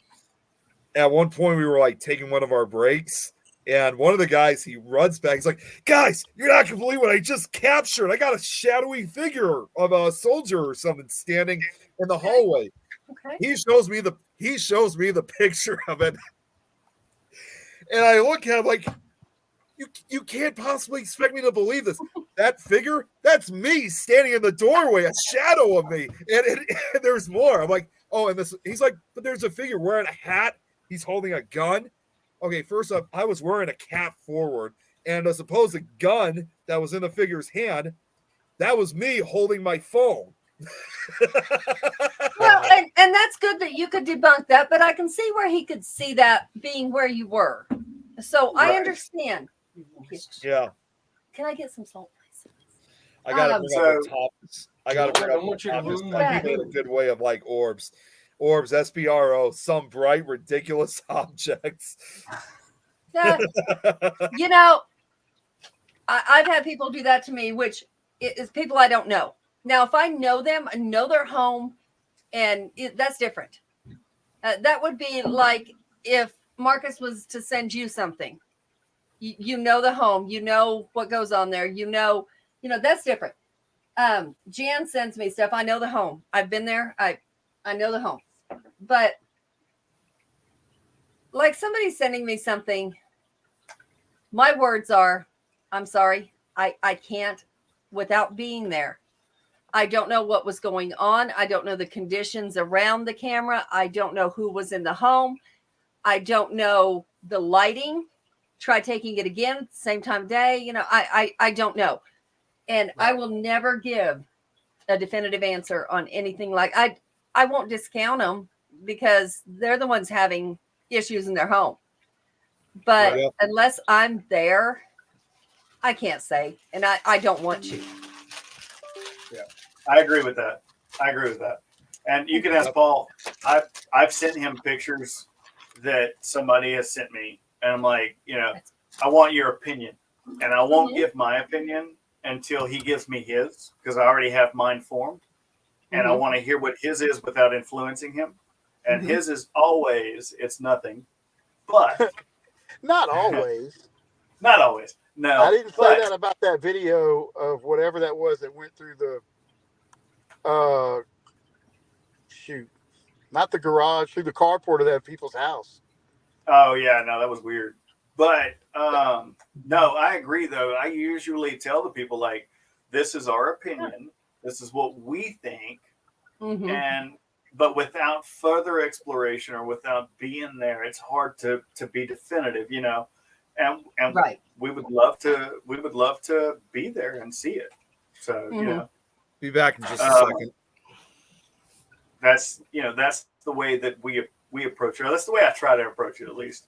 at one point we were like taking one of our breaks, and one of the guys, he runs back. He's like, guys, you're not going to believe what I just captured. I got a shadowy figure of a soldier or something standing in the hallway. Okay. He shows me the picture of it. And I look at him like, you can't possibly expect me to believe this. That figure, that's me standing in the doorway, a shadow of me. And there's more. I'm like, oh, and this, he's like, but there's a figure wearing a hat. He's holding a gun. Okay, first up, I was wearing a cap forward, and a supposed gun that was in the figure's hand, that was me holding my phone. Well, and that's good that you could debunk that, but I can see where he could see that being where you were. So I Right. understand. Yeah, Can I get some salt, please? I gotta bring up the So- topics. I gotta bring up want the you to topics. ruin my I made a good way of like orbs, SBRO, some bright, ridiculous objects. You know, I've had people do that to me, which is people I don't know. Now, if I know them, I know their home, and that's different. That would be like if Marcus was to send you something. You know the home, you know what goes on there, you know that's different. Jan sends me stuff. I know the home. I've been there. I know the home. But like somebody sending me something, my words are, I'm sorry, I can't without being there. I don't know what was going on. I don't know the conditions around the camera. I don't know who was in the home. I don't know the lighting. Try taking it again, same time of day. I don't know. And I will never give a definitive answer on anything. Like I won't discount them because they're the ones having issues in their home. But Yeah. unless I'm there, I can't say. And I don't want to. I agree with that. And you can ask Paul. I've sent him pictures that somebody has sent me, and I'm like, I want your opinion, and I won't give my opinion until he gives me his, because I already have mine formed, and I want to hear what his is without influencing him. And his is always, it's nothing, but Not always. not always. No, I didn't say but that about that video of whatever that was that went through the not the garage, through the carport of that people's house. Oh yeah, no, that was weird. But no, I agree though. I usually tell the people like, this is our opinion. This is what we think. Mhm. But without further exploration or without being there, it's hard to be definitive, And Right. we would love to be there and see it. So, Be back in just a Um, second. that's the way that we approach it. That's the way I try to approach it, at least.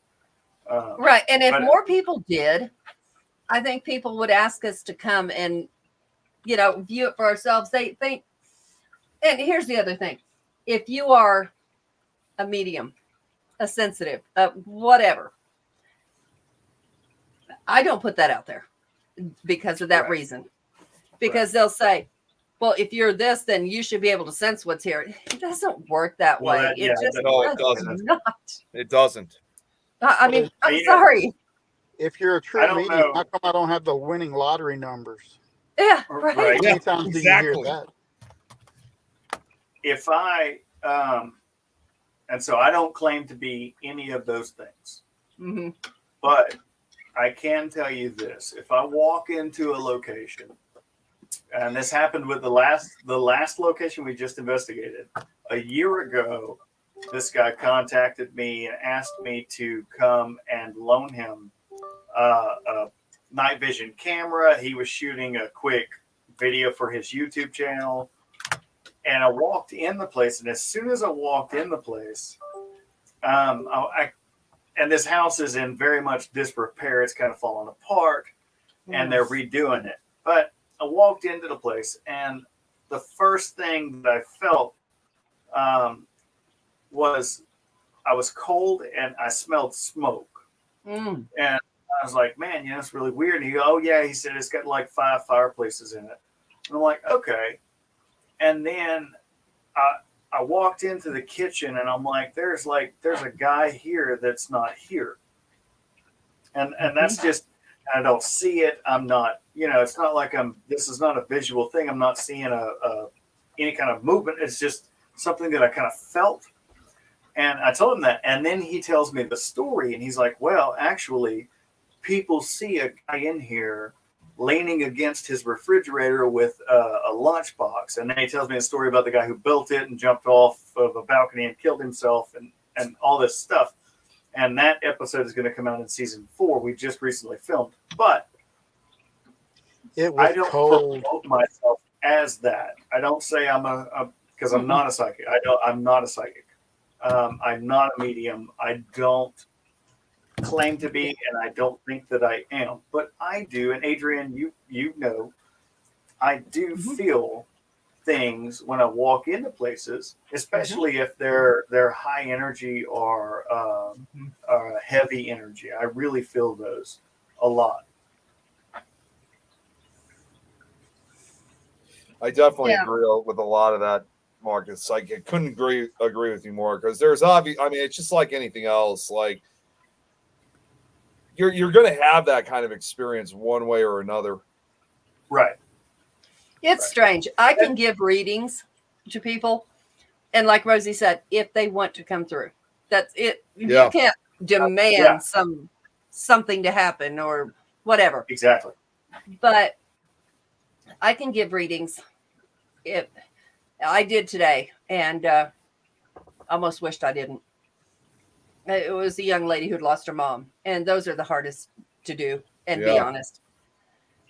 Right. And if but- more people did, I think people would ask us to come and, view it for ourselves. They think, and here's the other thing. If you are a medium, a sensitive, whatever, I don't put that out there because of that Right. reason. Because they'll say, well, if you're this, then you should be able to sense what's here. It doesn't work that Well, way. that- yeah, No, it does doesn't. not. It doesn't. I mean, I'm you know- sorry. If you're a true I don't medium, know. how come I don't have the winning lottery numbers? Yeah, Right. right. How Yeah, many times do you exactly. hear that? If I and so I don't claim to be any of those things, hmm but I can tell you this: if I walk into a location, and this happened with the last location we just investigated a year ago, this guy contacted me and asked me to come and loan him a night vision camera. He was shooting a quick video for his YouTube channel. And I walked in the place, and as soon as I walked in the place, and this house is in very much disrepair. It's kind of falling apart, and they're redoing it. But I walked into the place, and the first thing that I felt was I was cold, and I smelled smoke. And I was like, man, it's really weird. And he goes, oh, yeah. He said, it's got like 5 fireplaces in it. And I'm like, okay. And then I walked into the kitchen, and I'm like, there's a guy here that's not here. And that's just, I don't see it. I'm not, it's not like this is not a visual thing. I'm not seeing any kind of movement. It's just something that I kind of felt. And I told him that. And then he tells me the story, and he's like, well, actually, people see a guy in here leaning against his refrigerator with a lunchbox. And then he tells me a story about the guy who built it and jumped off of a balcony and killed himself and all this stuff. And that episode is going to come out in season 4. We just recently filmed. But it was I don't cold. promote myself as that. I don't say because I'm not a psychic. I'm not a psychic. I'm not a medium. I don't claim to be, and I don't think that I am, but I do. And Adrian, you know, I do feel things when I walk into places, especially if they're high energy or heavy energy. I really feel those a lot. I definitely agree with a lot of that, Marcus. I couldn't agree with you more, because there's it's just like anything else. Like, you're going to have that kind of experience one way or another. Right. It's strange. I can give readings to people, and like Rosie said, if they want to come through, that's it. Yeah. You can't demand something to happen or whatever. Exactly. But I can give readings. If I did today, and almost wished I didn't. It was a young lady who'd lost her mom, and those are the hardest to do, and be honest.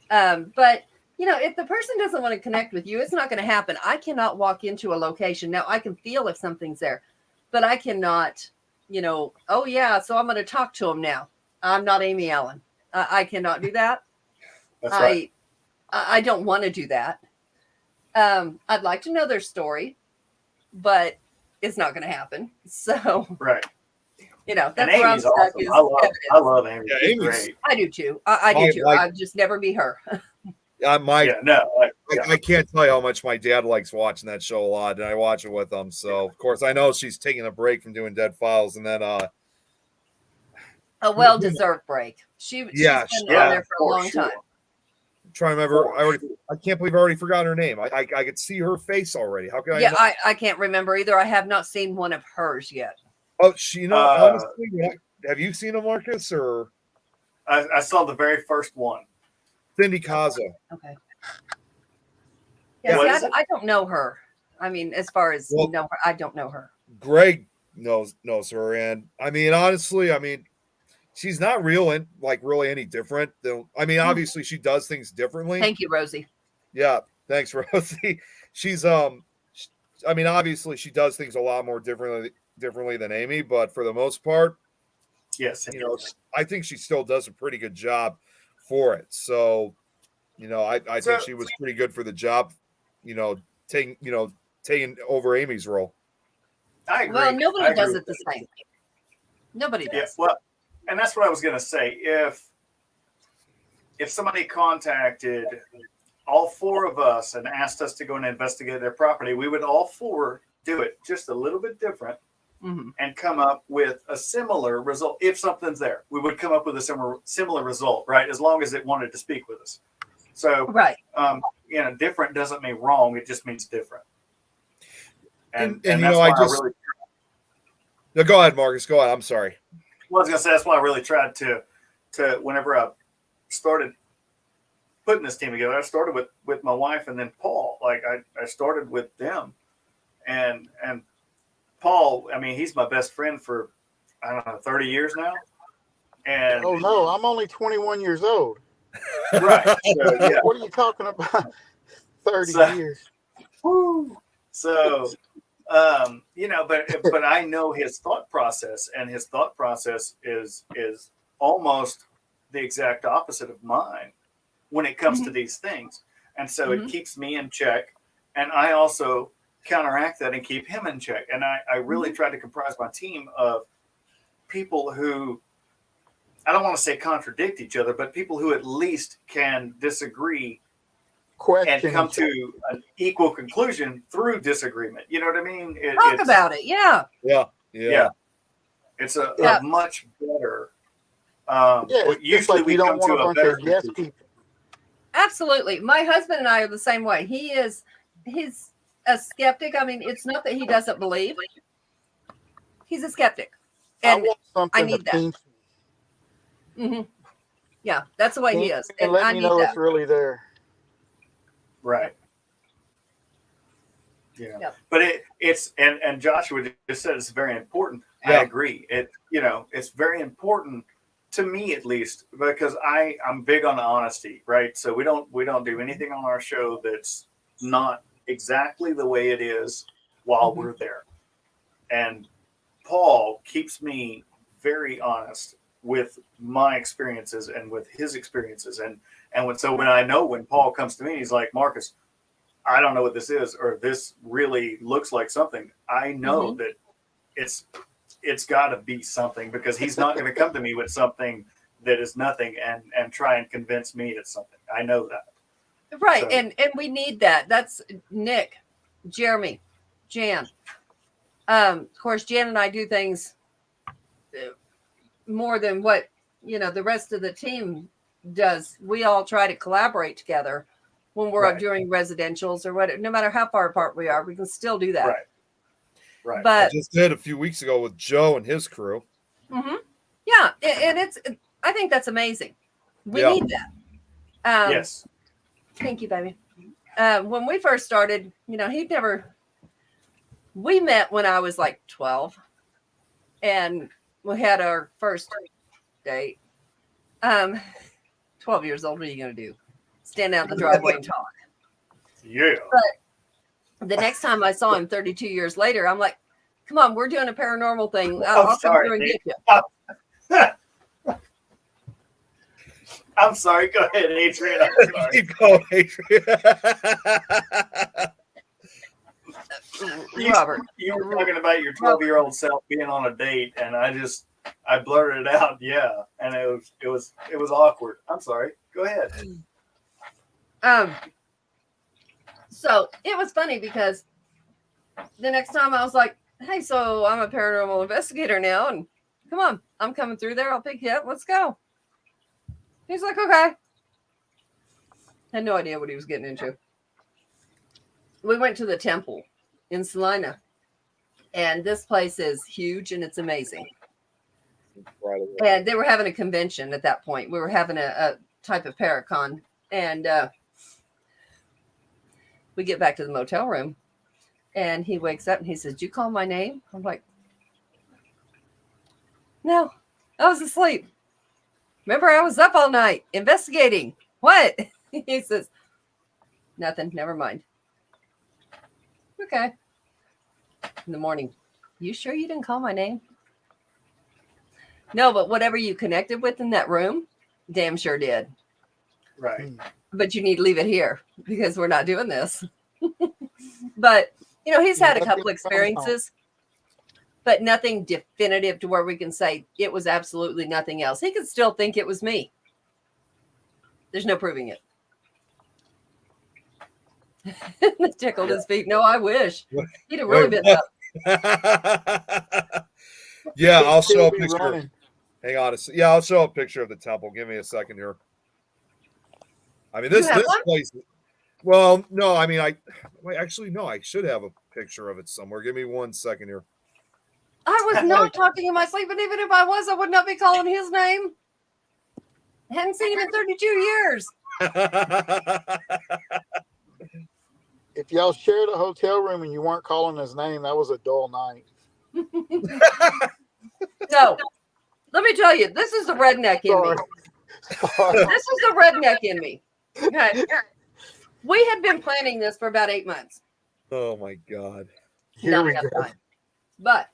But if the person doesn't want to connect with you, it's not going to happen. I cannot walk into a location. Now I can feel if something's there, but I cannot, oh yeah, so I'm going to talk to him now. I'm not Amy Allen. I cannot do that. That's right. I don't want to do that. I'd like to know their story, but it's not going to happen. So, right. That's and where I'm Amy's stuck. awesome. I love Amy. Yeah, She's Amy's great. I do too. I do too. I'd just never be her. I can't tell you how much my dad likes watching that show a lot, and I watch it with him. So, of course, I know she's taking a break from doing Dead Files, and then a well-deserved break. She's been on there for a long time. I'm trying to remember. I can't believe I already forgot her name. I could see her face already. How can I? Yeah, I can't remember either. I have not seen one of hers yet. Oh, honestly, have you seen a Marcus or? I saw the very first one. Cindy Kaza. Okay. Yeah, I don't know her. I mean, as far as know her, I don't know her. Greg knows her, and honestly, she's not really any different than. Obviously, she does things differently. Thank you, Rosie. Yeah, thanks, Rosie. She's obviously she does things a lot more differently than Amy, but for the most part, yes, I think she still does a pretty good job for it. So, I think she was pretty good for the job, taking over Amy's role. I agree. Well, nobody does it the same. Nobody does. Yeah, well, and that's what I was going to say. If somebody contacted all 4 of us and asked us to go and investigate their property, we would all 4 do it just a little bit different and come up with a similar result. If something's there, we would come up with a similar result, right? As long as it wanted to speak with us. So, right. Different doesn't mean wrong. It just means different. And that's why No, go ahead, Marcus. Go ahead. I'm sorry. Well, I was going to say, that's why I really tried to whenever I started putting this team together, I started with my wife and then Paul. Like I started with them, and Paul, he's my best friend for, 30 years now. And oh no, I'm only 21 years old. Right. So, yeah. What are you talking about? 30 years. Woo. So, but I know his thought process, and his thought process is almost the exact opposite of mine when it comes to these things. And so it keeps me in check. And I also counteract that and keep him in check. And I really try to comprise my team of people who, I don't want to say contradict each other, but people who at least can disagree and come to an equal conclusion through disagreement. You know what I mean? Talk about it. Yeah. It's a much better. Usually like we don't come to want a better yes conclusion. people. Absolutely. My husband and I are the same way. He's a skeptic. I mean, it's not that he doesn't believe. He's a skeptic. And I need that. Mm-hmm. Yeah, that's the way he is. And let me know it's really there. Right. Yeah. Yep. But it's and Joshua just said it's very important. Yeah. I agree. It's very important to me, at least, because I'm big on honesty, right? So we don't do anything on our show that's not exactly the way it is while we're there. And Paul keeps me very honest with my experiences and with his experiences. And when Paul comes to me, he's like, Marcus, I don't know what this is, or this really looks like something. I know that it's got to be something, because he's not going to come to me with something that is nothing and try and convince me it's something. I know that. Right. So. And we need that. That's Nick, Jeremy, Jan. Of course, Jan and I do things more than what, the rest of the team does. We all try to collaborate together when we're doing residentials or whatever. No matter how far apart we are, we can still do that. Right. But I just did a few weeks ago with Joe and his crew. Mm-hmm. Yeah. And I think that's amazing. We need that. Yes. Thank you, baby. When we first started, we met when I was like 12, and we had our first date. 12 years old, what are you going to do? Stand out in the driveway and talk. Yeah. But the next time I saw him 32 years later, I'm like, come on, we're doing a paranormal thing. I'll come through and get you. I'm sorry. Go ahead, Adrian. Keep going, Adrian. Robert. You were talking about your 12-year-old self being on a date, and I blurted it out, and it was awkward. I'm sorry. Go ahead. So it was funny because the next time I was like, hey, so I'm a paranormal investigator now, and come on, I'm coming through there. I'll pick you up. Let's go. He's like, okay. Had no idea what he was getting into. We went to the temple in Salina, and this place is huge and it's amazing. And they were having a convention at that point. We were having a type of Paracon, and we get back to the motel room, and he wakes up and he says, "Did you call my name?" I'm like, "No, I was asleep. Remember, I was up all night investigating." What? He says, "Nothing. Never mind." Okay. In the morning, you sure you didn't call my name? No, but whatever you connected with in that room, damn sure did. Right. But you need to leave it here because we're not doing this. But, he's had a couple experiences, but nothing definitive to where we can say it was absolutely nothing else. He could still think it was me. There's no proving it. Tickled his feet. No, I wish. He'd have really been up. Yeah, I'll show a picture. Hang on. Yeah, I'll show a picture of the temple. Give me a second here. I mean, this place. Well, no, I mean, I should have a picture of it somewhere. Give me 1 second here. I was not talking in my sleep, but even if I was, I would not be calling his name. I hadn't seen him in 32 years. If y'all shared a hotel room and you weren't calling his name, that was a dull night. So, let me tell you, this is the redneck in me. This is the redneck in me. Okay. We had been planning this for about 8 months. Oh my God. Here Not we enough go. time. But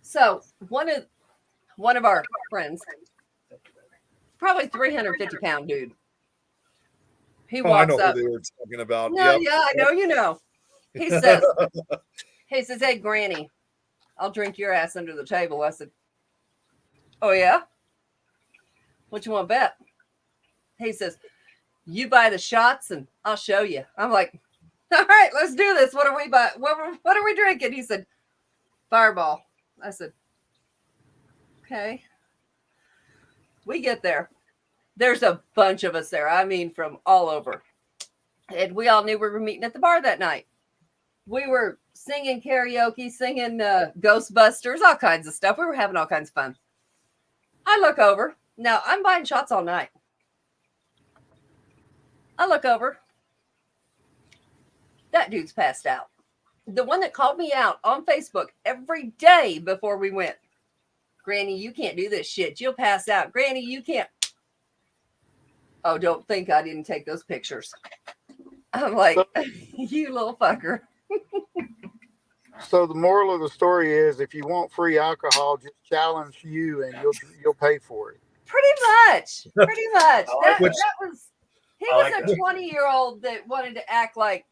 so one of our friends, probably 350-pound dude. He Oh, I walks know who up. they were talking about. No, Yep. yeah, I know you know. He says, "Hey, Granny, I'll drink your ass under the table." I said, "Oh yeah? What you want to bet?" He says, "You buy the shots and I'll show you." I'm like, "All right, let's do this. What are we buy? What are we drinking?" He said, "Fireball." I said, "Okay." We get there. There's a bunch of us there. I mean, from all over. And we all knew we were meeting at the bar that night. We were singing karaoke, singing Ghostbusters, all kinds of stuff. We were having all kinds of fun. I look over. Now, I'm buying shots all night. I look over. That dude's passed out. The one that called me out on Facebook every day before we went. "Granny, you can't do this shit. You'll pass out. Granny, you can't." Oh, don't think I didn't take those pictures. I'm like, you little fucker. So the moral of the story is, if you want free alcohol, just challenge you, and you'll pay for it. Pretty much. I like That that. was, he I was like a that. 20-year-old that wanted to act like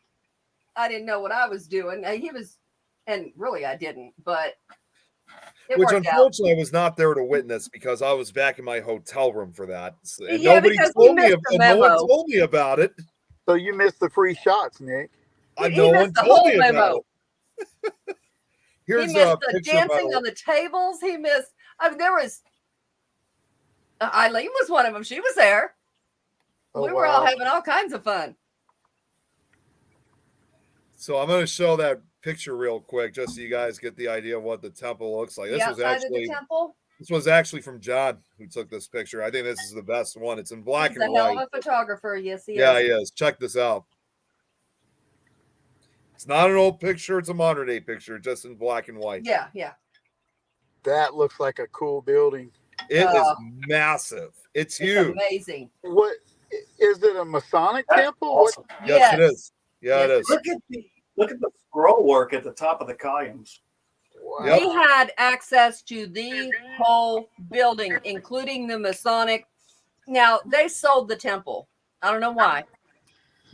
I didn't know what I was doing. He was, and really I didn't, but it Which worked out. unfortunately I was not there to witness because I was back in my hotel room for that. And Yeah, nobody because told he me, missed the and no one memo. told me about it. So you missed the free shots, Nick. He No one missed the told whole me about memo. it. He Here's missed a the picture dancing of on the tables. He missed, I mean, there was, Eileen was one of them. She was there. Oh, We were all wow. having all kinds of fun. So I'm going to show that picture real quick, just so you guys get the idea of what the temple looks like. The This was outside of the actually temple. from John who took this picture. I think this is the best one. It's in black He's a and hell white. of a photographer. Yes, he Yeah, is. he is. Check this out. It's not an old picture. It's a modern day picture, just in black and white. Yeah, yeah. That looks like a cool building. It is Oh. massive. It's It's huge. amazing. What is it? A Masonic That's temple? awesome. Yes, it is. Yeah, Yes, it is. Look at the scroll work at the top of the columns. What? Yep. We had access to the whole building, including the Masonic. Now, they sold the temple. I don't know why,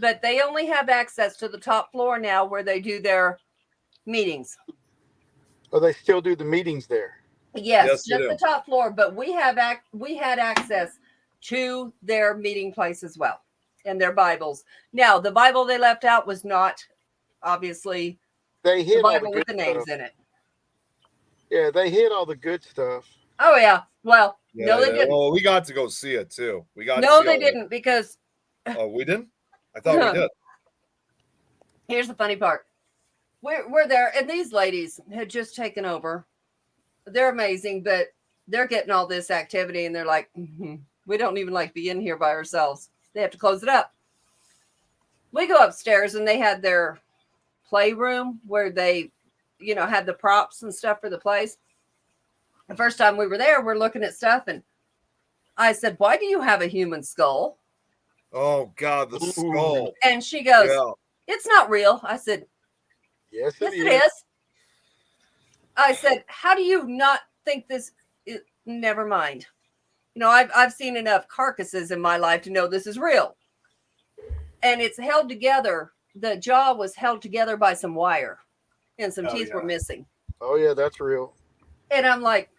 but they only have access to the top floor now where they do their meetings. Oh, they still do the meetings there. Yes, Yes, they just the do. top floor, but we had access to their meeting place as well and their Bibles. Now, the Bible they left out was not obviously They the hid all the Bible with good the names stuff. in it. Yeah, they hid all the good stuff. Oh yeah. Well, Yeah, no, they yeah. didn't. Well, we got to go see it too. We got. No, to see they all that. didn't, because Oh, we didn't. I thought we did. here's the funny part. We're there, and these ladies had just taken over. They're amazing, but they're getting all this activity, and they're like, we don't even like be in here by ourselves. They have to close it up. We go upstairs, and they had their playroom where they, had the props and stuff for the plays. The first time we were there, we're looking at stuff, and I said, "Why do you have a human skull?" Oh God, the skull. And she goes, Yeah. "It's not real." I said, Yes, "Yes, it is." I said, "How do you not think this is?" Never mind. I've seen enough carcasses in my life to know this is real. And it's held together. The jaw was held together by some wire, and some teeth were missing. Oh yeah, that's real. And I'm like,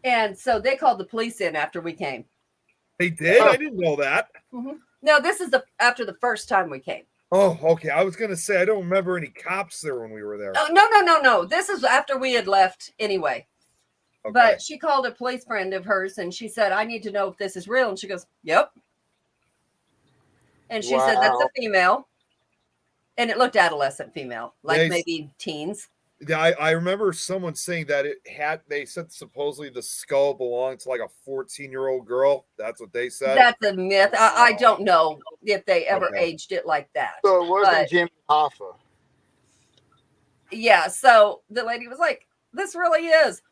and so they called the police in after we came. They did. I didn't know that. No, this is after the first time we came. Oh, okay. I was gonna say I don't remember any cops there when we were there. Oh, no. This is after we had left anyway. Okay. But she called a police friend of hers, and she said, "I need to know if this is real." And she goes, "Yep." And she said, "That's a Wow. female." And it looked adolescent female, like They- maybe teens. Yeah, I remember someone saying that they said supposedly the skull belonged to like a 14-year-old girl. That's what they said. That's a myth. I don't know if they ever Okay. aged it like that. So it wasn't But- Jimmy Hoffa. Yeah, so the lady was like, "This really is."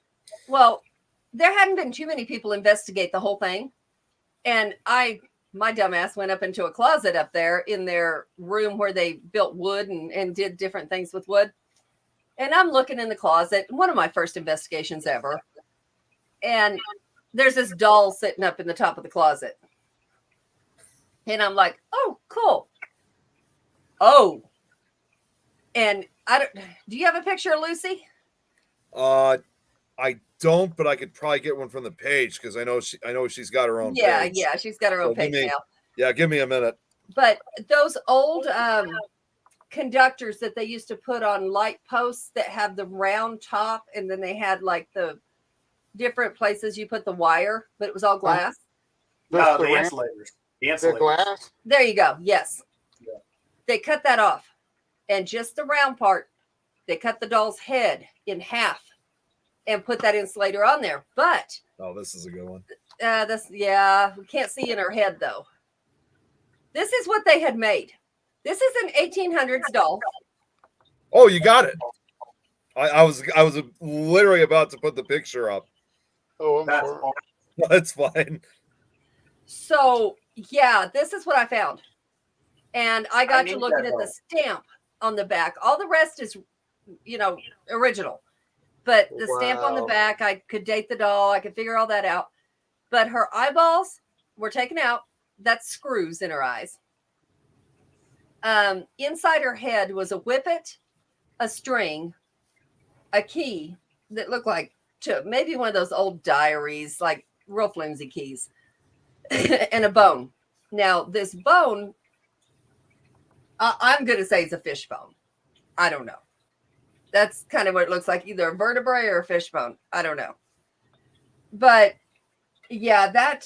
Well, there hadn't been too many people investigate the whole thing. And I my dumbass went up into a closet up there in their room where they built wood and did different things with wood. And I'm looking in the closet, one of my first investigations ever. And there's this doll sitting up in the top of the closet. And I'm like, oh, cool. Oh. And do you have a picture of Lucy? I don't, but I could probably get one from the page because I know she's got her own page. Yeah, she's got her own page now. Yeah, give me a minute. But those old conductors that they used to put on light posts that have the round top, and then they had like the different places you put the wire, but it was all glass. No, the insulators. The glass. There you go. Yes. Yeah. They cut that off, and just the round part, they cut the doll's head in half and put that insulator on there. But this is a good one. We can't see in her head though. This is what they had made. This is an 1800s doll. Oh, you got it. I was literally about to put the picture up. Oh, That's sorry. awesome. That's fine. So yeah, this is what I found. And I got to need looking that at the doll. stamp on the back. All the rest is, original. But the stamp on the Wow. back, I could date the doll. I could figure all that out. But her eyeballs were taken out. That's screws in her eyes. Inside her head was a whippet, a string, a key that looked like maybe one of those old diaries, like real flimsy keys, and a bone. Now, this bone, I'm going to say it's a fish bone. I don't know. That's kind of what it looks like, either a vertebrae or a fish bone. I don't know. But yeah, that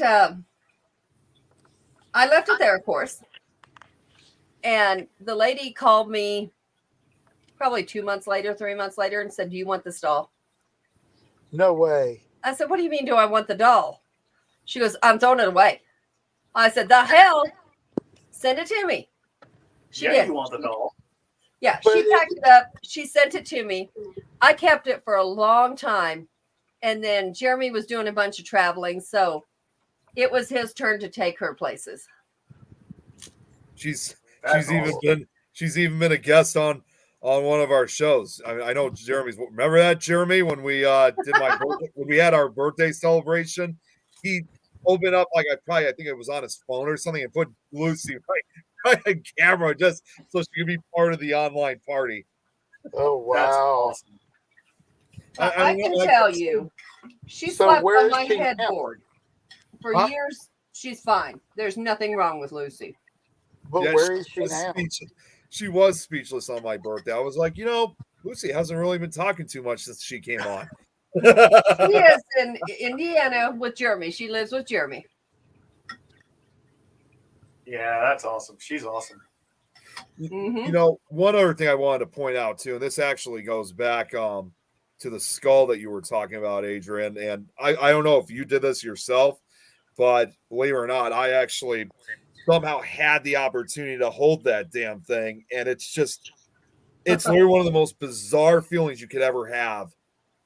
I left it there, of course. And the lady called me probably 2 months later, 3 months later, and said, "Do you want this doll?" No way. I said, "What do you mean, do I want the doll?" She goes, "I'm throwing it away." I said, "The hell? Send it to me." She did. You want the doll. Yeah, But she packed it up. She sent it to me. I kept it for a long time. And then Jeremy was doing a bunch of traveling. So it was his turn to take her places. She's That's she's even been a guest on one of our shows. I know Jeremy's. Remember that, Jeremy, when we did my birthday, when we had our birthday celebration? He opened up I think it was on his phone or something, and put Lucy right on camera just so she could be part of the online party. Oh That's wow. awesome. I can tell you, she So slept where on is my she now? headboard. For Huh? years, she's fine. There's nothing wrong with Lucy. But Yeah, where is she was now? she was speechless on my birthday. I was like, Lucy hasn't really been talking too much since she came on. She is in Indiana with Jeremy. She lives with Jeremy. Yeah, that's awesome. She's awesome. Mhm. One other thing I wanted to point out too, and this actually goes back to the skull that you were talking about, Adrian. And I don't know if you did this yourself, but believe it or not, I actually somehow had the opportunity to hold that damn thing, and it's literally one of the most bizarre feelings you could ever have,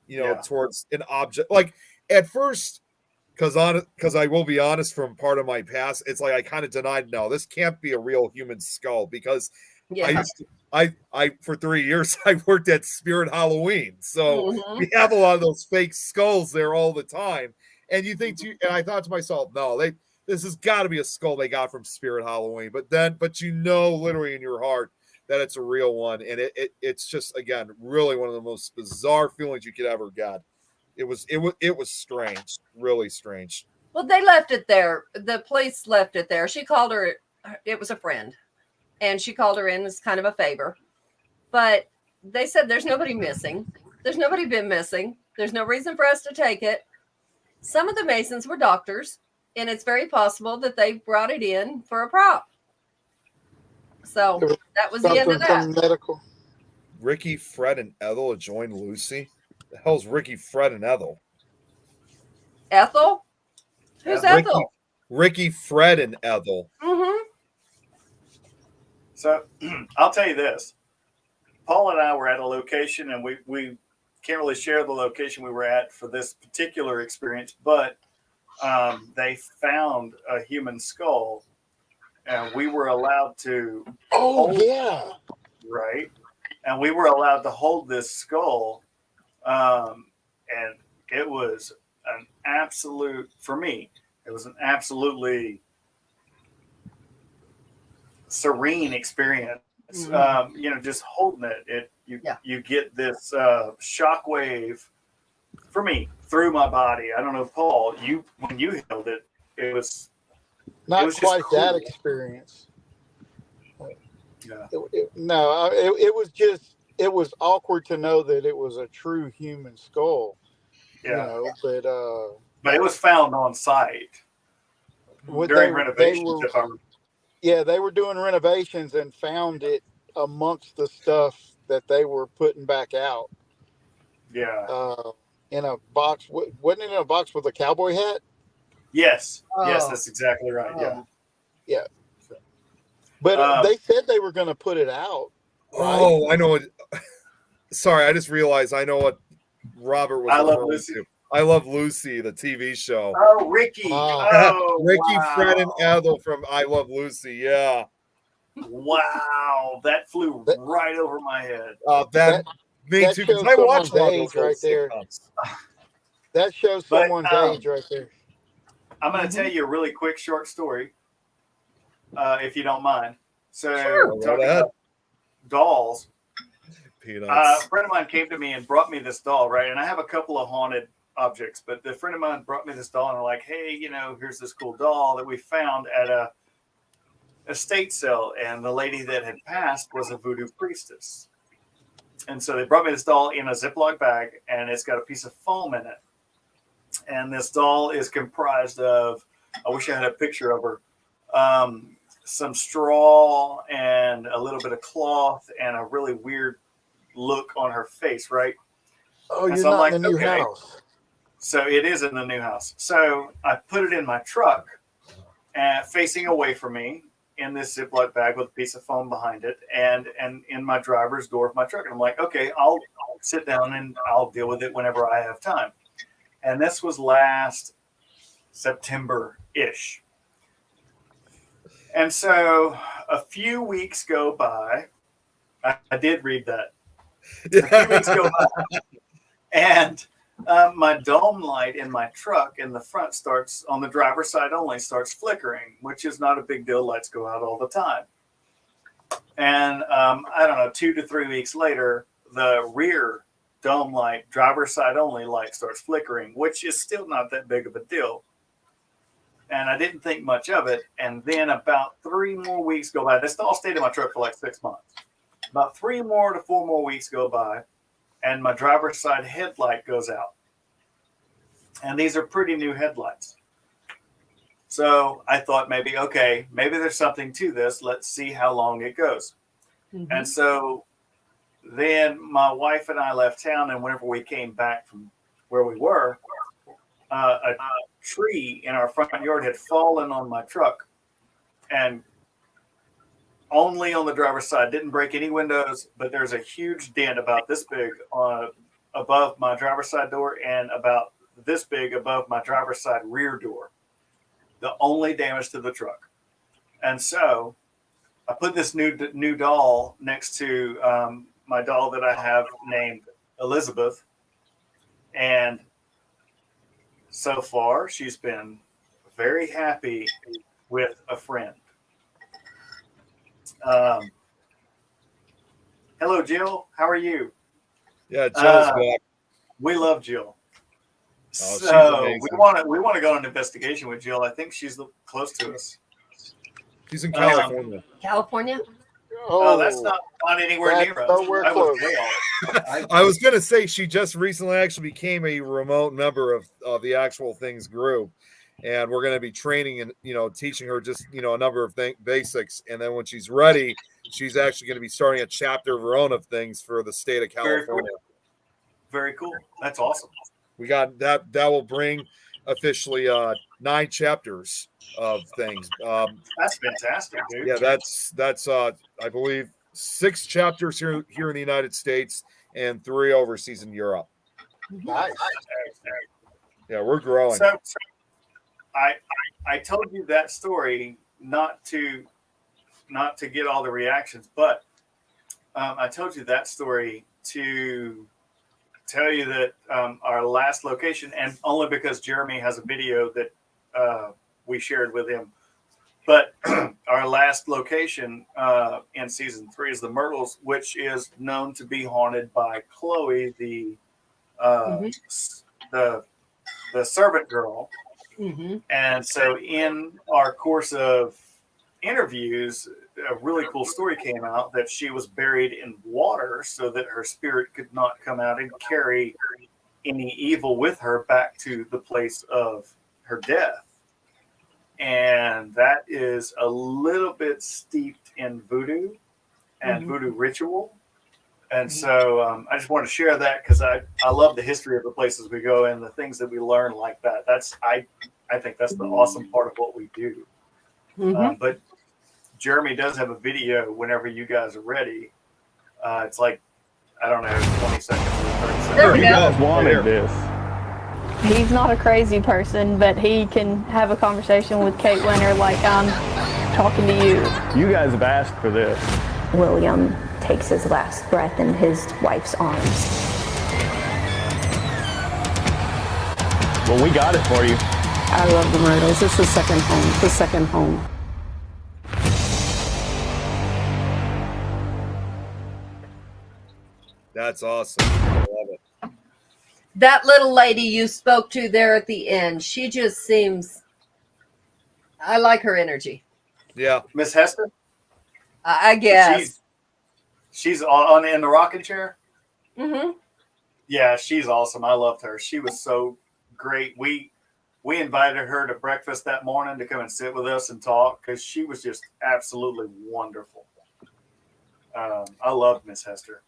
Yeah. towards an object. Like at first, because I will be honest, from part of my past, it's like I kind of denied, no, this can't be a real human skull, because Yeah. I for 3 years I worked at Spirit Halloween, so Mhm. we have a lot of those fake skulls there all the time. And and I thought to myself, no, this has got to be a skull they got from Spirit Halloween. But literally in your heart that it's a real one, and it's just, again, really one of the most bizarre feelings you could ever get. It was strange, really strange. Well, they left it there. The police left it there. She called her. It was a friend, and she called her in as kind of a favor. But they said there's nobody missing. There's nobody been missing. There's no reason for us to take it. Some of the Masons were doctors, and it's very possible that they brought it in for a prop. So that was the end of Something that. from medical. Ricky, Fred, and Ethel joined Lucy. The hell's Ricky, Fred, and Ethel? Ethel? Who's Yeah, Ethel? Ricky, Fred, and Ethel. Mm-hmm. So I'll tell you this. Paul and I were at a location, and we can't really share the location we were at for this particular experience, but they found a human skull and we were allowed to Oh, hold, yeah. right, and we were allowed to hold this skull, and it was an absolute, for me, it was an absolutely serene experience. Just holding it, you get this shockwave for me through my body. I don't know, Paul, when you held it, it was Not was just quite that cool. experience. Yeah. It was awkward to know that it was a true human skull, Yeah. but it was found on site during renovations. they were doing renovations and found it amongst the stuff that they were putting back out. Yeah. In a box. Wasn't it in a box with a cowboy hat? Yes. Yes, Oh. that's exactly right. Yeah. Yeah. But they said they were going to put it out. Right? Oh, I know what. Sorry, I just realized I know what Robert was referring to. I Love Lucy, the TV show. Oh, Ricky. Oh, Ricky, wow. Fred, and Ethel from I Love Lucy. Yeah. Wow, that flew right over my head. Me too, because I watched a lot of those right there. That shows someone's age right there. I'm going to tell you a really quick, short story, if you don't mind. So, talking about dolls, Peanuts. a friend of mine came to me and brought me this doll, right? And I have a couple of haunted objects, but the friend of mine brought me this doll, and they're like, hey, here's this cool doll that we found at a estate sale, and the lady that had passed was a voodoo priestess. And so they brought me this doll in a Ziploc bag, and it's got a piece of foam in it. And this doll is comprised of, I wish I had a picture of her, some straw and a little bit of cloth and a really weird look on her face, right? Oh, you're not in the new house. So it is in the new house. So I put it in my truck, facing away from me, in this Ziploc bag with a piece of foam behind it, and in my driver's door of my truck. And I'm like, okay, I'll sit down and I'll deal with it whenever I have time. And this was last September-ish. And so a few weeks go by. I did read that. A few weeks go by. And my dome light in my truck in the front starts, on the driver's side only, starts flickering, which is not a big deal. Lights go out all the time. And I don't know, 2 to 3 weeks later, the rear dome light, driver's side only light starts flickering, which is still not that big of a deal. And I didn't think much of it. And then about 3 more weeks go by. This all stayed in my truck for like 6 months. About 3 more to 4 more weeks go by, and my driver's side headlight goes out. And these are pretty new headlights. So I thought maybe there's something to this. Let's see how long it goes. Mm-hmm. And so then my wife and I left town, and whenever we came back from where we were, a tree in our front yard had fallen on my truck, and only on the driver's side, didn't break any windows, but there's a huge dent about this big above my driver's side door and about this big above my driver's side rear door. The only damage to the truck. And so I put this new doll next to my doll that I have named Elizabeth. And so far, she's been very happy with a friend. Hello, Jill. How are you? Yeah, Jill's back. We love Jill. Oh, so we want to go on an investigation with Jill. I think she's close to us. She's in California. California? Oh, that's not anywhere near us. I was going to say she just recently actually became a remote member of the Actual Things group, and we're going to be training and teaching her just a number of basics, and then when she's ready, she's actually going to be starting a chapter of her own of things for the state of California. Very cool. That's awesome. We got that will bring officially 9 chapters of things. That's fantastic, dude. Yeah, that's I believe 6 chapters here in the United States and 3 overseas in Europe. Nice. Yeah, we're growing. So I told you that story not to not to get all the reactions, but I told you that story to tell you that our last location, and only because Jeremy has a video that we shared with him, but our last location in season 3 is the Myrtles, which is known to be haunted by Chloe, the servant girl. And so in our course of interviews, a really cool story came out that she was buried in water so that her spirit could not come out and carry any evil with her back to the place of her death. And that is a little bit steeped in voodoo and voodoo ritual. And so I just want to share that because I love the history of the places we go and the things that we learn like that. I think that's the awesome part of what we do. But Jeremy does have a video whenever you guys are ready. It's like, I don't know, 20 seconds or 30 seconds. There we You go. guys wanted this. He's not a crazy person, but he can have a conversation with Kate Winter like I'm talking to you. You guys have asked for this. William takes his last breath in his wife's arms. Well, we got it for you. I love the Myrtles. It's the second home. The second home. That's awesome. I love it. That little lady you spoke to there at the end, she just seems, I like her energy. Yeah. Miss Hester? I guess. She's on in the rocking chair. Mm-hmm. Yeah, she's awesome. I loved her. She was so great. We invited her to breakfast that morning to come and sit with us and talk because she was just absolutely wonderful. I loved Miss Hester.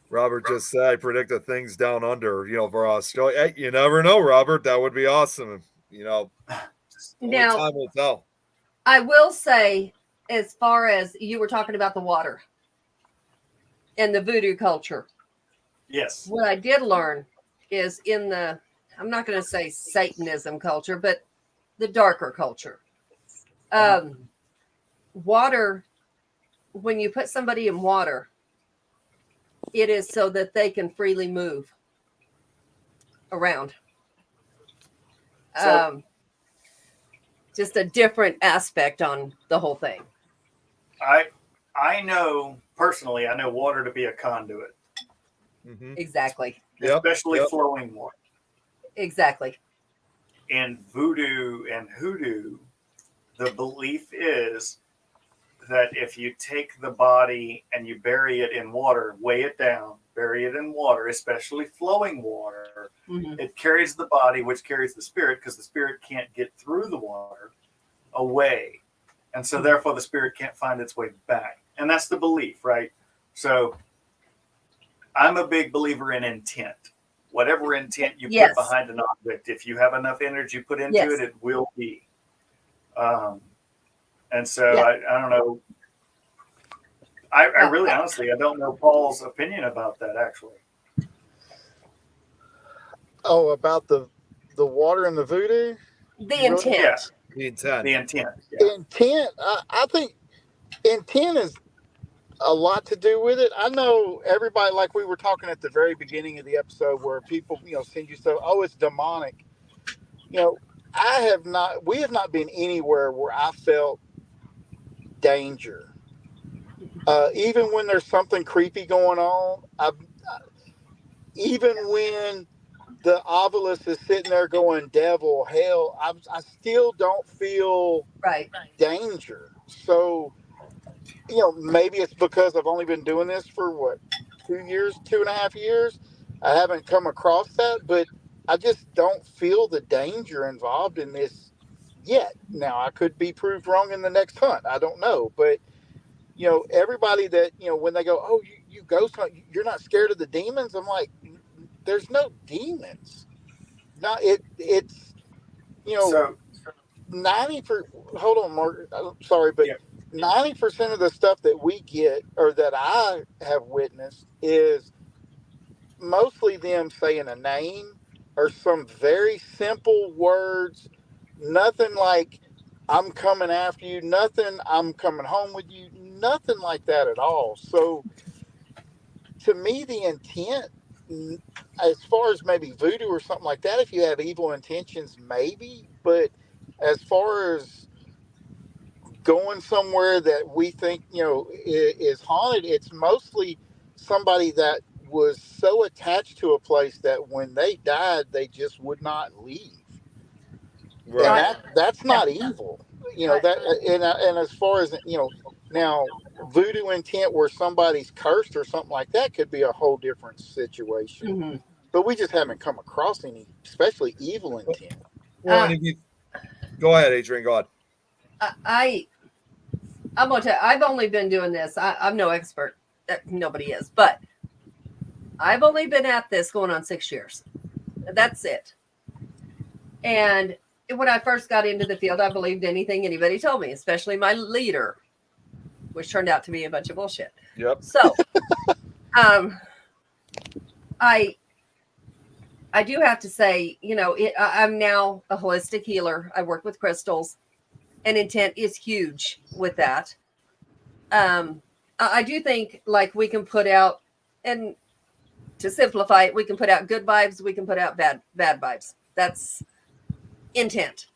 Robert just said I predicted things down under, for Australia. Hey, you never know, Robert. That would be awesome. Only Now- time will tell. I will say, as far as you were talking about the water and the voodoo culture, Yes. what I did learn is in the, I'm not going to say Satanism culture, but the darker culture. Water, when you put somebody in water, it is so that they can freely move around. So- Just a different aspect on the whole thing. I know personally, I know water to be a conduit, Mm-hmm. Exactly. Yep, especially yep. flowing water. Exactly. In voodoo and hoodoo, the belief is that if you take the body and you bury it in water, weigh it down, bury it in water, especially flowing water, it carries the body, which carries the spirit, because the spirit can't get through the water, away. And so therefore the spirit can't find its way back. And that's the belief, right? So I'm a big believer in intent. Whatever intent you Yes. put behind an object, if you have enough energy put into Yes. it, it will be. And so Yeah. I don't know. I really honestly, I don't know Paul's opinion about that actually. Oh, about the water and the voodoo? The intent. Yeah, The intent. the intent. Yeah. Intent, I think intent is a lot to do with it. I know everybody, like we were talking at the very beginning of the episode where people, send you stuff, oh, it's demonic. We have not been anywhere where I felt danger. Even when there's something creepy going on, even when the obelisk is sitting there going devil, hell, I still don't feel Right. danger. So, maybe it's because I've only been doing this for 2.5 years. I haven't come across that, but I just don't feel the danger involved in this yet. Now, I could be proved wrong in the next hunt. I don't know. But, everybody that, when they go, oh, you ghost hunt, you're not scared of the demons? I'm like, there's no demons. No, it's, So 90 hold on, Mark. I'm sorry, but Yeah. 90% of the stuff that we get or that I have witnessed is mostly them saying a name or some very simple words. Nothing like I'm coming after you, nothing, I'm coming home with you, nothing like that at all. So to me, the intent, as far as maybe voodoo or something like that, if you have evil intentions, maybe, but as far as going somewhere that we think, is haunted, it's mostly somebody that was so attached to a place that when they died, they just would not leave. Right. And that's not evil, Right. that, and as far as, now voodoo intent where somebody's cursed or something like that could be a whole different situation. Mhm. But we just haven't come across any, especially evil intent. Well, and if you go ahead, Adrian, go ahead. I'm gonna tell you, I've only been doing this. I'm no expert. Nobody is, but I've only been at this going on 6 years. That's it. And when I first got into the field, I believed anything anybody told me, especially my leader, which turned out to be a bunch of bullshit. Yep. So, I do have to say, I'm now a holistic healer. I work with crystals, and intent is huge with that. I do think like we can put out, and to simplify it, we can put out good vibes, we can put out bad vibes. That's intent.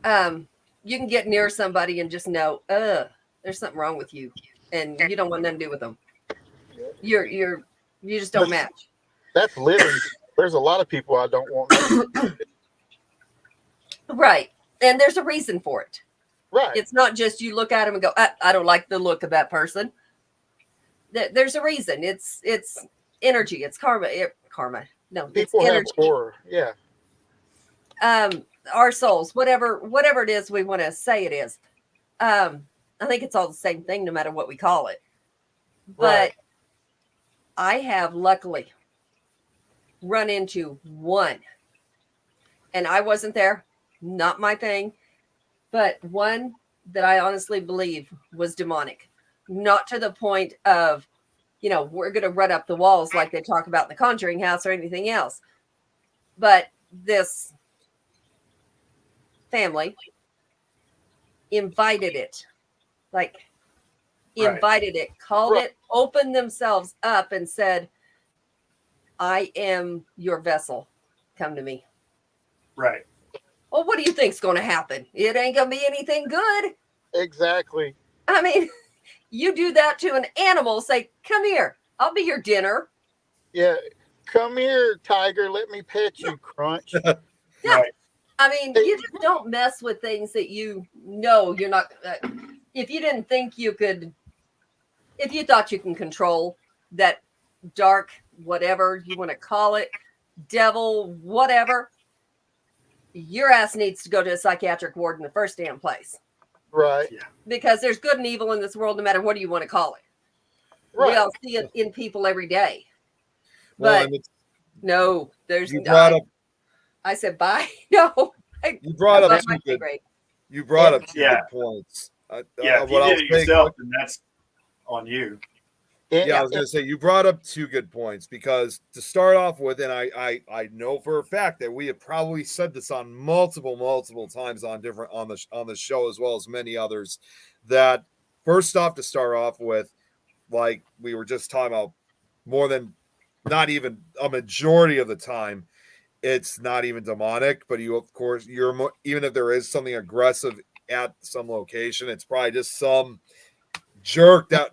You can get near somebody and just know, there's something wrong with you, and you don't want nothing to do with them. You just don't match. That's living. There's a lot of people I don't want. Right. And there's a reason for it. Right. It's not just you look at them and go, I don't like the look of that person. There's a reason. It's energy. It's karma. Karma. No, People it's have energy. horror. Yeah. Our souls, whatever it is we want to say it is. I think it's all the same thing, no matter what we call it. But Right. I have luckily run into one, and I wasn't there, not my thing, but one that I honestly believe was demonic, not to the point of, we're going to run up the walls like they talk about in the Conjuring House or anything else. But this family invited it, called it, opened themselves up and said, I am your vessel. Come to me. Right. Well, what do you think's going to happen? It ain't going to be anything good. Exactly. I mean, you do that to an animal, say, come here, I'll be your dinner. Yeah. Come here, tiger. Let me pet you, Crunch. Yeah. Right. I mean, you just don't mess with things that you're not. If you didn't think you could, if you thought you can control that dark, whatever you want to call it, devil, whatever, your ass needs to go to a psychiatric ward in the first damn place. Right. Because there's good and evil in this world, no matter what you want to call it. Right. We all see it in people every day. Well, But no, there's you brought up I said bye. No. you brought I up love two my good, grade. you brought up two Yeah. good points. If what you I did was it saying- yourself, then that's on you. Yeah, I was going to say you brought up two good points, because to start off with, and I know for a fact that we have probably said this on multiple times on the show, as well as many others, that first off, to start off with, like we were just talking about, more than not even a majority of the time, it's not even demonic, but even if there is something aggressive at some location, it's probably just some jerk that,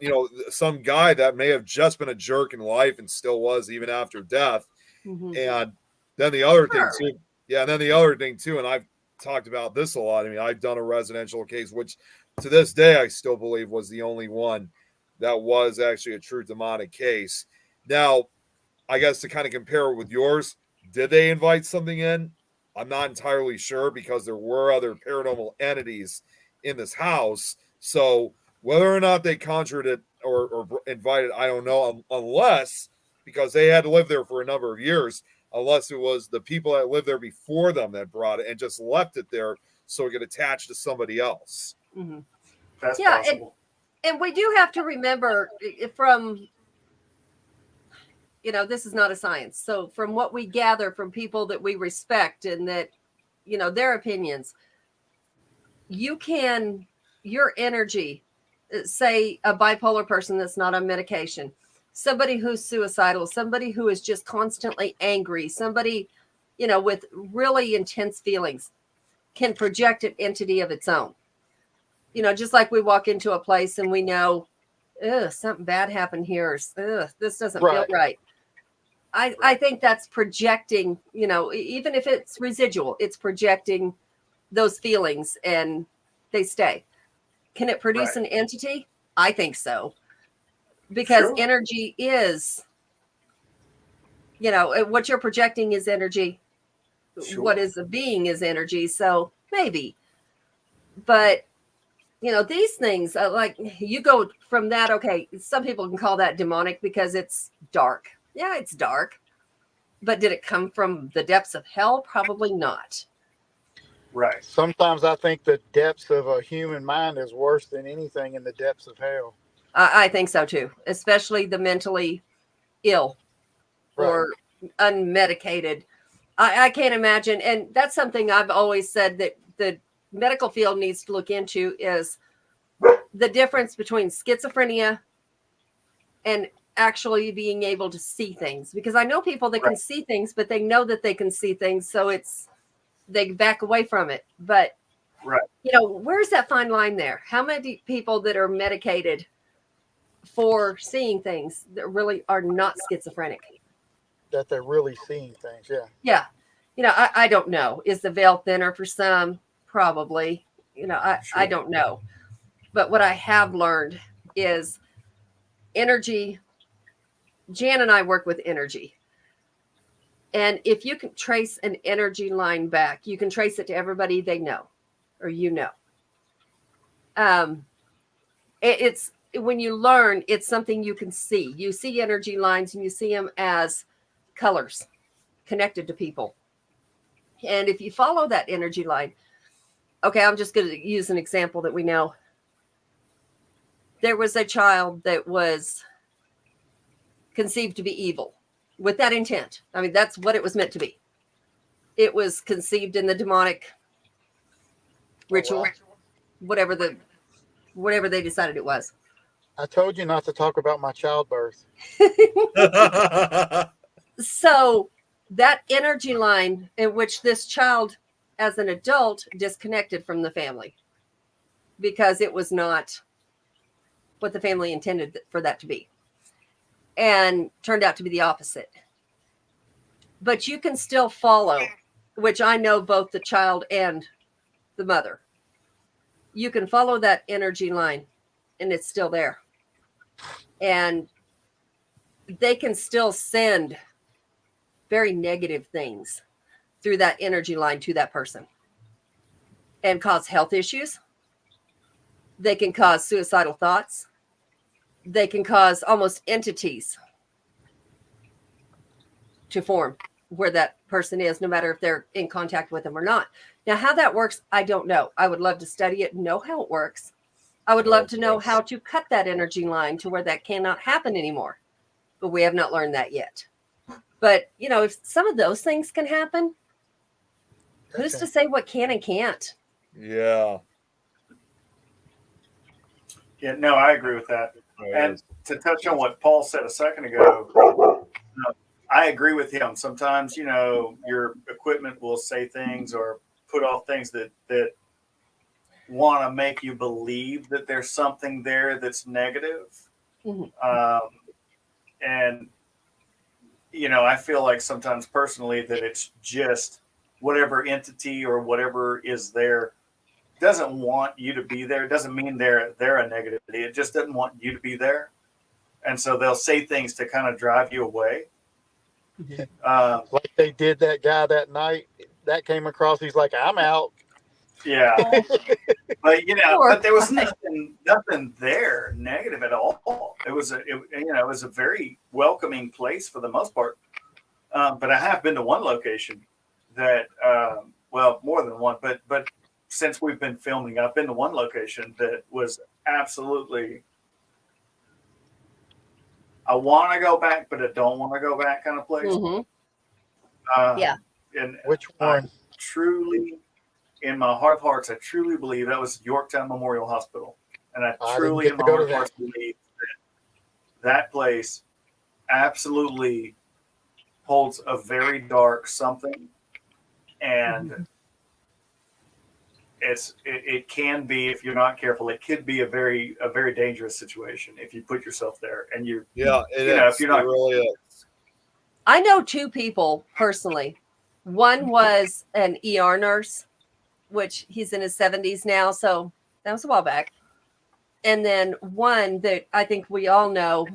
some guy that may have just been a jerk in life and still was even after death. Mhm. And then the other Sure. thing too, and I've talked about this a lot. I mean, I've done a residential case, which to this day I still believe was the only one that was actually a true demonic case. Now, I guess to kind of compare it with yours, did they invite something in? I'm not entirely sure, because there were other paranormal entities in this house. So whether or not they conjured it or invited, I don't know, unless, because they had to live there for a number of years, unless it was the people that lived there before them that brought it and just left it there so it could attach to somebody else. Mm-hmm. That's Yeah, possible. And we do have to remember from, this is not a science. So from what we gather from people that we respect and that, their opinions, your energy, say a bipolar person that's not on medication, somebody who's suicidal, somebody who is just constantly angry, somebody, with really intense feelings, can project an entity of its own. Just like we walk into a place and we know, something bad happened here. Or, this doesn't feel right. I think that's projecting, even if it's residual, it's projecting those feelings and they stay. Can it produce an entity? I think so. Because energy is, what you're projecting is energy. Sure. What is a being is energy. So maybe. But, these things, like you go from that, okay, some people can call that demonic because it's dark. Yeah, it's dark. But did it come from the depths of hell? Probably not. Right. Sometimes I think the depths of a human mind is worse than anything in the depths of hell. I think so too, especially the mentally ill or unmedicated. I can't imagine. And that's something I've always said that the medical field needs to look into is the difference between schizophrenia and actually being able to see things. Because I know people that can see things, but they know that they can see things. So they back away from it. But, where's that fine line there? How many people that are medicated for seeing things that really are not schizophrenic? That they're really seeing things, Yeah. I don't know. Is the veil thinner for some? Probably. I don't know. But what I have learned is energy. Jan and I work with energy. And if you can trace an energy line back, you can trace it to everybody they know or it's when you learn, it's something you can see. You see energy lines and you see them as colors connected to people. And if you follow that energy line, okay, I'm just going to use an example that we know. There was a child that was conceived to be evil with that intent. I mean, that's what it was meant to be. It was conceived in the demonic ritual, whatever they decided it was. I told you not to talk about my childbirth. So that energy line in which this child as an adult disconnected from the family because it was not what the family intended for that to be and turned out to be the opposite. But you can still follow, which I know both the child and the mother. You can follow that energy line and it's still there. And they can still send very negative things through that energy line to that person and cause health issues. They can cause suicidal thoughts. They can cause almost entities to form where that person is, no matter if they're in contact with them or not. Now, how that works, I don't know. I would love to study it and know how it works. I would love to know how to cut that energy line to where that cannot happen anymore. But we have not learned that yet. But, if some of those things can happen, who's to say what can and can't? Yeah. Yeah, no, I agree with that. And to touch on what Paul said a second ago, I agree with him. Sometimes, your equipment will say things or put off things that want to make you believe that there's something there that's negative. Mm-hmm. And, I feel like sometimes personally that it's just whatever entity or whatever is there doesn't want you to be there. It doesn't mean they're a negativity. It just doesn't want you to be there. And so they'll say things to kind of drive you away. Like they did that guy that night. That came across. He's like, I'm out. Yeah. But, but there was nothing there negative at all. It was a very welcoming place for the most part. But I have been to one location that, more than one, but since we've been filming, I've been to one location that was absolutely, I want to go back, but I don't want to go back kind of place. Mm-hmm. And which one? in my heart of hearts, I truly believe that was Yorktown Memorial Hospital. And I I truly, in didn't my get to go heart to of that. hearts, believe that place absolutely holds a very dark something. And it can be, if you're not careful, it could be a very dangerous situation if you put yourself there and you Yeah, it you know, is. if you're not It really is. I know two people personally. One was an ER nurse, which he's in his 70s now, so that was a while back. And then one that I think we all know,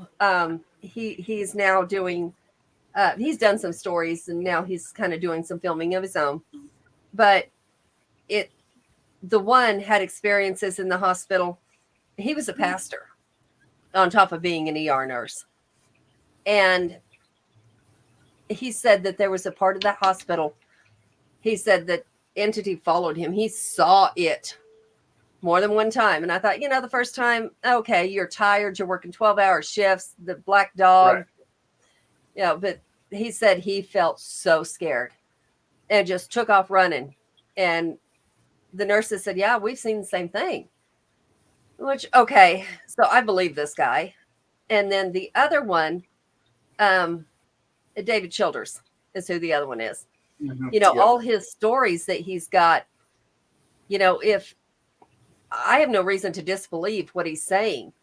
he's now doing, he's done some stories and now he's kind of doing some filming of his own. But the one had experiences in the hospital. He was a pastor on top of being an ER nurse. And he said that there was a part of that hospital. He said that entity followed him. He saw it more than one time. And I thought, the first time, okay, you're tired, you're working 12-hour shifts, the black dog. Right. But he said he felt so scared and just took off running. And the nurses said, yeah, we've seen the same thing. Which, okay, so I believe this guy. And then the other one, David Childers is who the other one is. Yep. All his stories that he's got, if I have no reason to disbelieve what he's saying.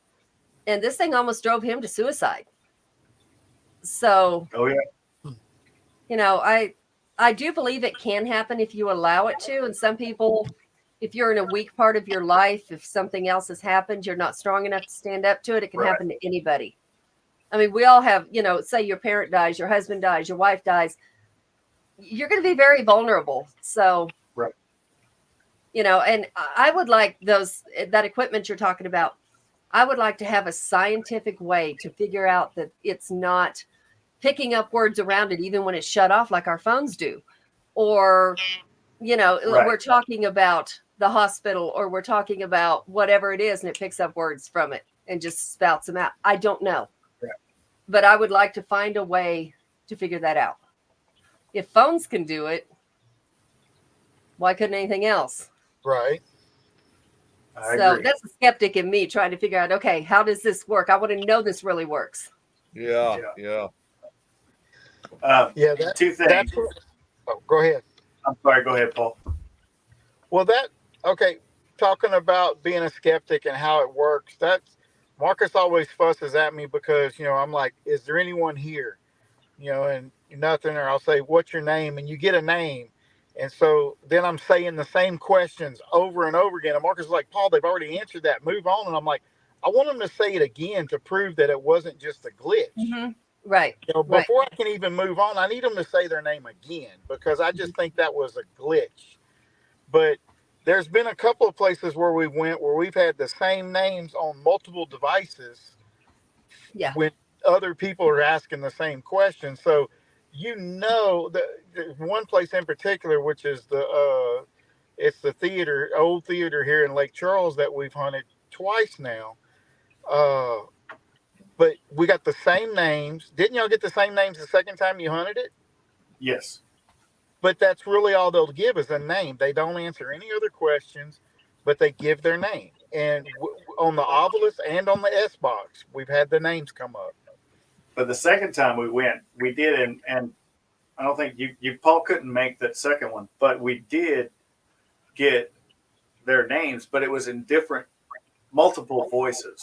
And this thing almost drove him to suicide. So, Oh yeah. I do believe it can happen if you allow it to. And some people, if you're in a weak part of your life, if something else has happened, you're not strong enough to stand up to it. It can happen to anybody. I mean, we all have, say your parent dies, your husband dies, your wife dies. You're going to be very vulnerable. So, right. And I would like that equipment you're talking about. I would like to have a scientific way to figure out that it's not picking up words around it, even when it's shut off like our phones do. Or, Right. we're talking about the hospital or we're talking about whatever it is and it picks up words from it and just spouts them out. I don't know. Right. But I would like to find a way to figure that out. If phones can do it, why couldn't anything else? Right. I So agree. that's a skeptic in me trying to figure out, okay, how does this work? I want to know this really works. Yeah. Yeah. Two things. Go ahead. I'm sorry. Go ahead, Paul. Well, talking about being a skeptic and how it works, that's Marcus always fusses at me because, I'm like, is there anyone here? And nothing, or I'll say, what's your name? And you get a name. And so then I'm saying the same questions over and over again. And Marcus is like, Paul, they've already answered that. Move on. And I'm like, I want them to say it again to prove that it wasn't just a glitch. Mm-hmm. Right. Before I can even move on, I need them to say their name again because I just think that was a glitch. But there's been a couple of places where we went where we've had the same names on multiple devices. Yeah. When other people are asking the same question. So, the one place in particular, which is it's the old theater here in Lake Charles that we've hunted twice now. But we got the same names. Didn't y'all get the same names the second time you hunted it? Yes. But that's really all they'll give is a name. They don't answer any other questions, but they give their name. And on the Ovilus and on the S-Box, we've had the names come up. But the second time we went, we did, and I don't think you Paul couldn't make that second one, but we did get their names, but it was in multiple voices.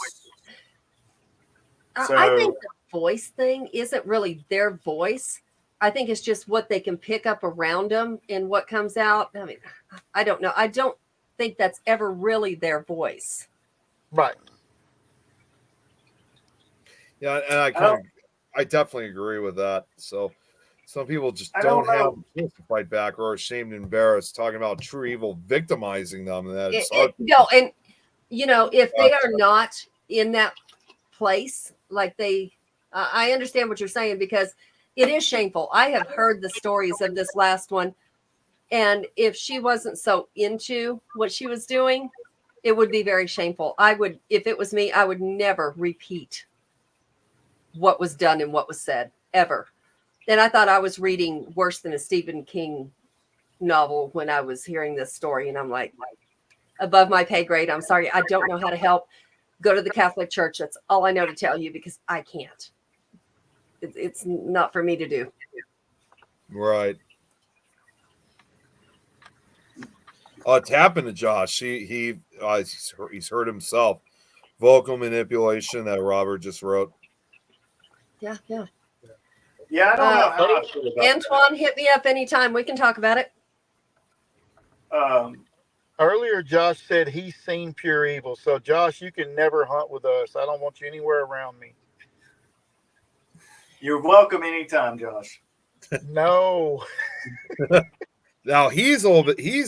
So, I think the voice thing isn't really their voice. I think it's just what they can pick up around them and what comes out. I mean, I don't know. I don't think that's ever really their voice. Right. Yeah, and I definitely agree with that. So some people just don't have the to fight back or are ashamed and embarrassed talking about true evil victimizing them. And that if they are not in that place, like I understand what you're saying because it is shameful. I have heard the stories of this last one. And if she wasn't so into what she was doing, it would be very shameful. If it was me, I would never repeat what was done and what was said ever. And I thought I was reading worse than a Stephen King novel when I was hearing this story, and I'm like, above my pay grade. I'm sorry, I don't know how to help. Go to the Catholic Church. That's all I know to tell you, because I can't. It's not for me to do. Right. It's happened to Josh. He's hurt himself. Vocal manipulation that Robert just wrote. Yeah. Yeah, I don't know how I feel about Antoine, hit me up anytime. We can talk about it. that. Earlier, Josh said he's seen pure evil. So, Josh, you can never hunt with us. I don't want you anywhere around me. You're welcome anytime, Josh. No. Now he's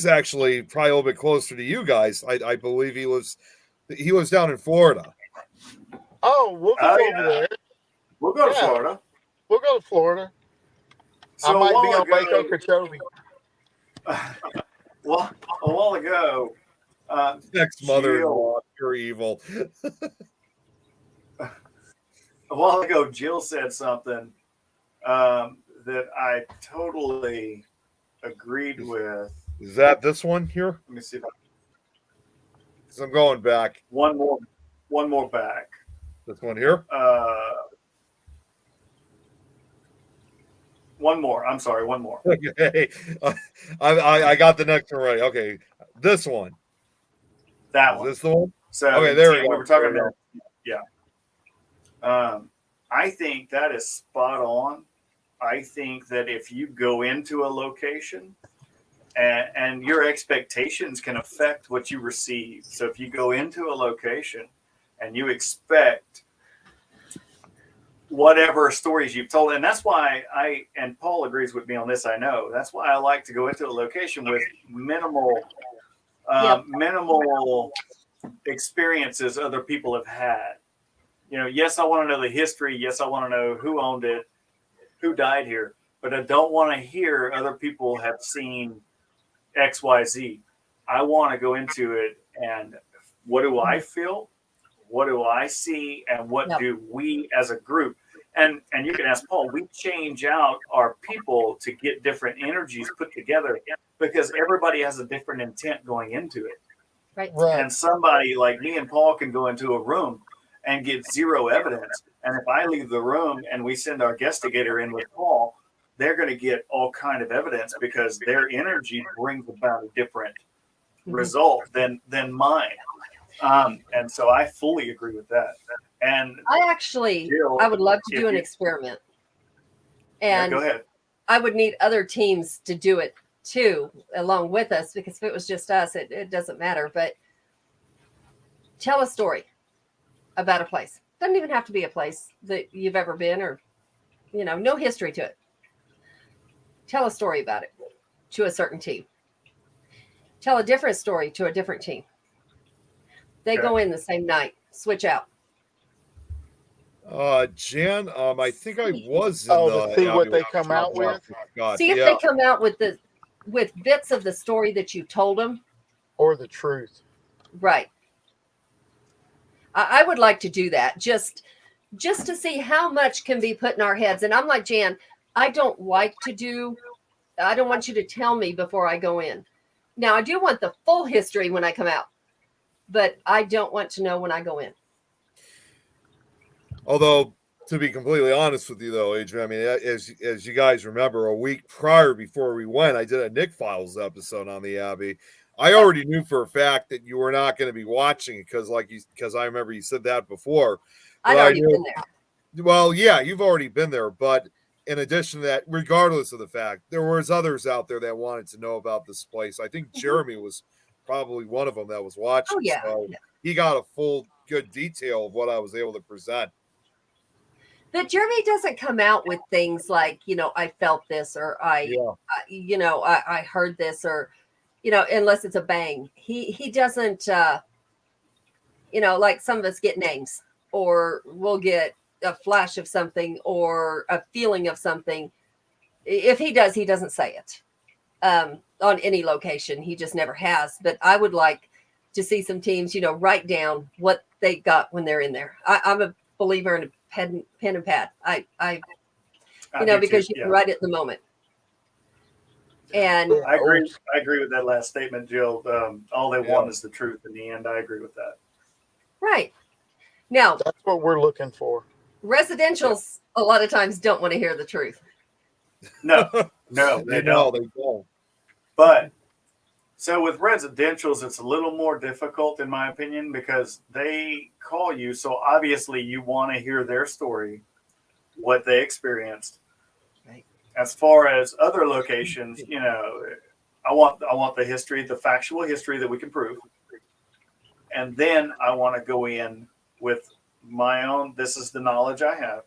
actually probably a little bit closer to you guys. I believe he lives down in Florida. Oh, we'll go over there. We'll go to Yeah. Florida. We'll go to Florida. So I might a be while on Lake Okeechobee. Well, a while ago, Next mother-in-law, pure evil. a while ago, Jill said something that I totally agreed with. Is that this one here? Let me see if I, 'Cause I'm going back. one more back. This one here. One more. I'm sorry. One more. Okay, I got the next one right. Okay, this one. That Is one. this the one? So Okay, there we we go. were talking There we about. Yeah. I think that is spot on. I think that if you go into a location and your expectations can affect what you receive. So if you go into a location and you expect whatever stories you've told, and that's why and Paul agrees with me on this, I know. That's why I like to go into a location with minimal experiences other people have had. Yes, I want to know the history. Yes, I want to know who owned it, who died here, but I don't want to hear other people have seen XYZ. I want to go into it and what do I feel? What do I see? And what do we as a group? And you can ask Paul, we change out our people to get different energies put together because everybody has a different intent going into it. Right. And somebody like me and Paul can go into a room and get zero evidence. And if I leave the room and we send our guestigator in with Paul, they're going to get all kind of evidence because their energy brings about a different result than mine. And so I fully agree with that. And I would love to do an experiment. And go ahead. I would need other teams to do it too, along with us, because if it was just us, it doesn't matter. But tell a story about a place. Doesn't even have to be a place that you've ever been or, no history to it. Tell a story about it to a certain team. Tell a different story to a different team. They go in the same night, switch out. Jan, I think I was in to see what they come out with. See if they come out with bits of the story that you told them, or the truth. Right. I would like to do that just to see how much can be put in our heads. And I'm like, Jan, I don't want you to tell me before I go in. Now I do want the full history when I come out, but I don't want to know when I go in. Although, to be completely honest with you, though, Adrian, I mean, as you guys remember, a week prior before we went, I did a Nick Files episode on the Abbey. I already knew for a fact that you were not going to be watching it because I remember you said that before. I'd already been there. Well, yeah, you've already been there, but in addition to that, regardless of the fact, there was others out there that wanted to know about this place. I think Jeremy was probably one of them that was watching. Oh, yeah. So he got a full, good detail of what I was able to present. But Jeremy doesn't come out with things like, I felt this or I heard this or, unless it's a bang. He doesn't, like some of us get names or we'll get a flash of something or a feeling of something. If he does, he doesn't say it on any location. He just never has. But I would like to see some teams, write down what they got when they're in there. I'm a believer in a pen and pad. I because you can write it in the moment. And I agree. I agree with that last statement, Jill. All they want is the truth in the end. I agree with that. right now, That's what we're looking for. residentials a lot of times don't want to hear the truth. No, they They don't. don't. But so with residentials, it's a little more difficult, in my opinion, because they call you. So obviously, you want to hear their story, what they experienced. Right. As far as other locations, you know, I want the history, the factual history that we can prove, and then I want to go in with my own. This is the knowledge I have,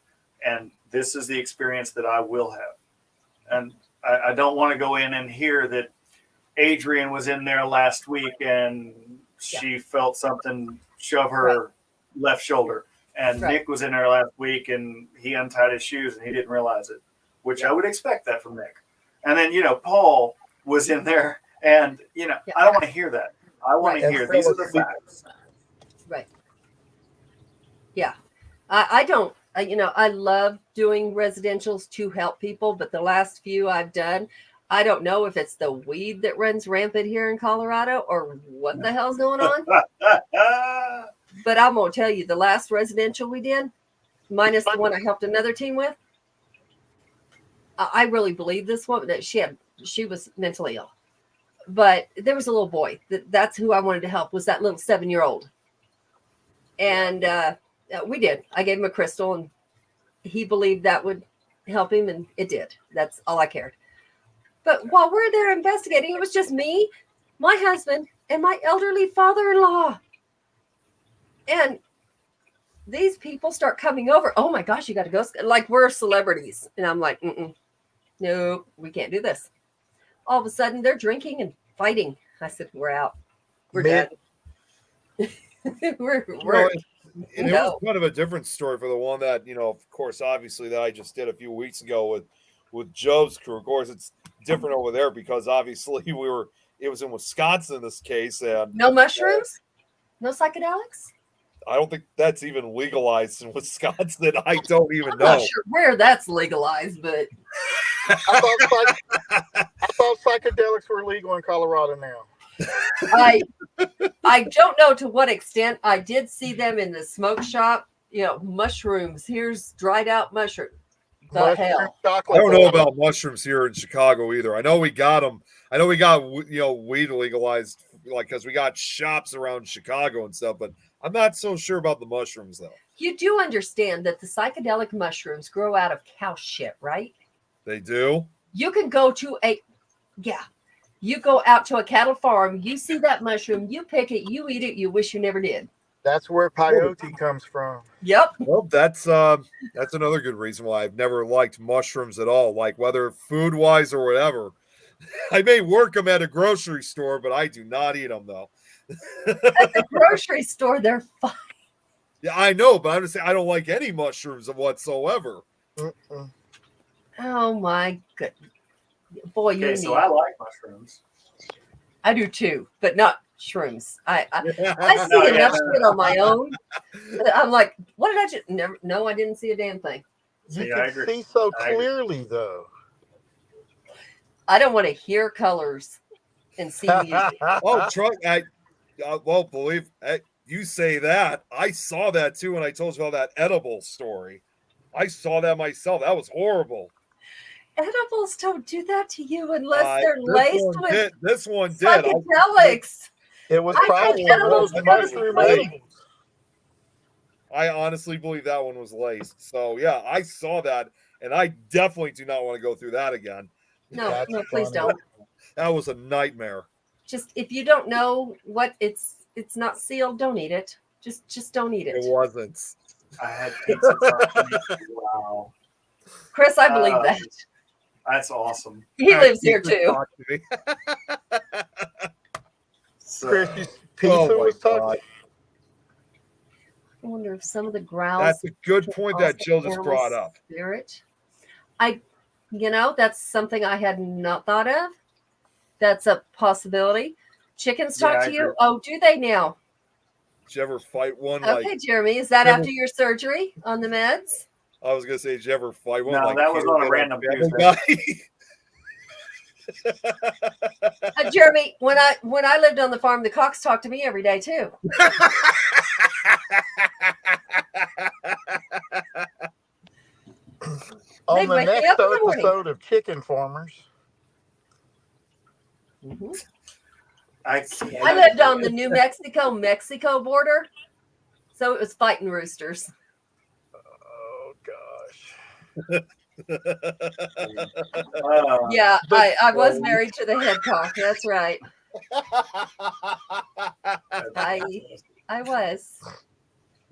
and this is the experience that I will have, and I don't want to go in and hear that Adrian was in there last week and she felt something shove her left shoulder. And Nick was in there last week and he untied his shoes and he didn't realize it, which I would expect that from Nick. And then, you know, Paul was in there and, you know, I don't want to hear that. I want to hear these are the facts. Right. Yeah. I don't, you know, I love doing residentials to help people, but the last few I've done, I don't know if it's the weed that runs rampant here in Colorado or what the hell's going on. But I'm going to tell you, the last residential we did, minus the one I helped another team with, I really believe this woman that she was mentally ill. But there was a little boy. That's who I wanted to help, was that little 7-year-old. And we did. I gave him a crystal and he believed that would help him, and it did. That's all I cared. But while we're there investigating, it was just me, my husband, and my elderly father-in-law. And these people start coming over. Oh my gosh, you got to go. Like we're celebrities. And I'm like, no, we can't do this. All of a sudden, they're drinking and fighting. I said, we're out. We're dead. we're and it was kind of a different story for the one that, you know, of course, obviously that I just did a few weeks ago with Joe's crew. Of course, it's different over there because obviously it was in Wisconsin in this case. And no mushrooms, no psychedelics. I don't think that's even legalized in Wisconsin. I don't even I'm know. not sure where that's legalized, but I thought psychedelics were legal in Colorado now. I don't know to what extent. I did see them in the smoke shop. You know, mushrooms. Here's dried out mushroom. The hell. I don't know about mushrooms here in Chicago either. I know we got them. I know we got, you know, weed legalized, like, because we got shops around Chicago and stuff, but I'm not so sure about the mushrooms though. You do understand that the psychedelic mushrooms grow out of cow shit, right? They do. You can go to you go out to a cattle farm, you see that mushroom, you pick it, you eat it, you wish you never did. That's where peyote comes from. Yep. Well, that's another good reason why I've never liked mushrooms at all, like whether food wise or whatever. I may work them at a grocery store, but I do not eat them though. At the grocery store, they're fine. Yeah, I know, but I'm just saying I don't like any mushrooms whatsoever. Oh my goodness. Boy, you need. So I like mushrooms. I do too, but not shrooms. I see enough shit on my own. I'm like, what did I just never? No, I didn't see a damn thing. You can see so clearly, though. I don't want to hear colors and see music. Oh, truck! Well, believe you say that. I saw that too when I told you about that edible story. I saw that myself. That was horrible. Edibles don't do that to you unless they're laced with this one did. Psychedelics. It was probably mushroom edibles. I honestly believe that one was laced. So yeah, I saw that, and I definitely do not want to go through that again. No, please don't. That was a nightmare. Just if you don't know what it's not sealed, don't eat it. Just don't eat it. It wasn't. I had pizza. Wow. Chris, I believe that. That's awesome. He lives here too. Chris's pizza was talking. I wonder if some of the growls. That's a good point that Jill just brought up. Spirit. That's something I had not thought of. That's a possibility. Chickens talk to you? Oh, do they now? Did you ever fight one? Okay, Jeremy, is that after your surgery on the meds? I was gonna say, did you ever fight one? No, like that was on a random Tuesday. Jeremy, when I lived on the farm, the cocks talked to me every day too. On They'd the wake me next up in the morning. episode of Chicken Farmers, I can't. I lived on the New Mexico border, so it was fighting roosters. oh gosh, Yeah, but- I was married to the head cock. That's right. I was.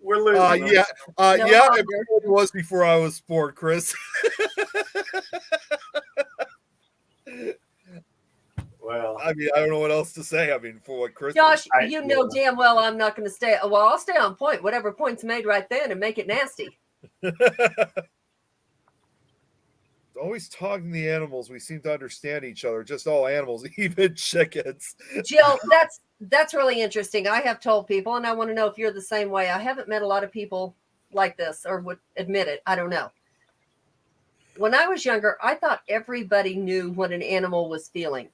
We're losing. them. yeah, No yeah. longer. It was before I was born, Chris. Well, I mean, I don't know what else to say. I mean, for what Chris. Josh, I- you know damn well I'm not going to stay. Well, I'll stay on point. Whatever point's made right then and make it nasty. Always talking to the animals. We seem to understand each other. Just all animals, even chickens. Jill, that's really interesting. I have told people, and I want to know if you're the same way. I haven't met a lot of people like this or would admit it. I don't know. When I was younger, I thought everybody knew what an animal was feeling.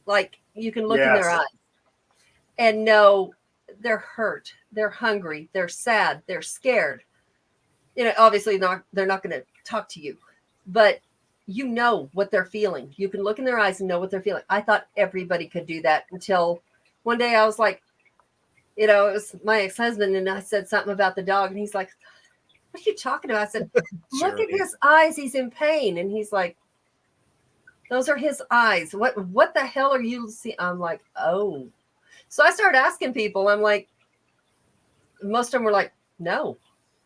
Like you can look in their Yes. eyes and know they're hurt, they're hungry, they're sad, they're scared. You know, obviously they're not going to talk to you, but you know what they're feeling. You can look in their eyes and know what they're feeling. I thought everybody could do that until one day I was like, you know, it was my ex-husband and I said something about the dog and he's like, what are you talking about? I said, look at Jeremy. his eyes. He's in pain. And he's like, those are his eyes. What the hell are you seeing? I'm like, oh. So I started asking people. I'm like, most of them were like, no.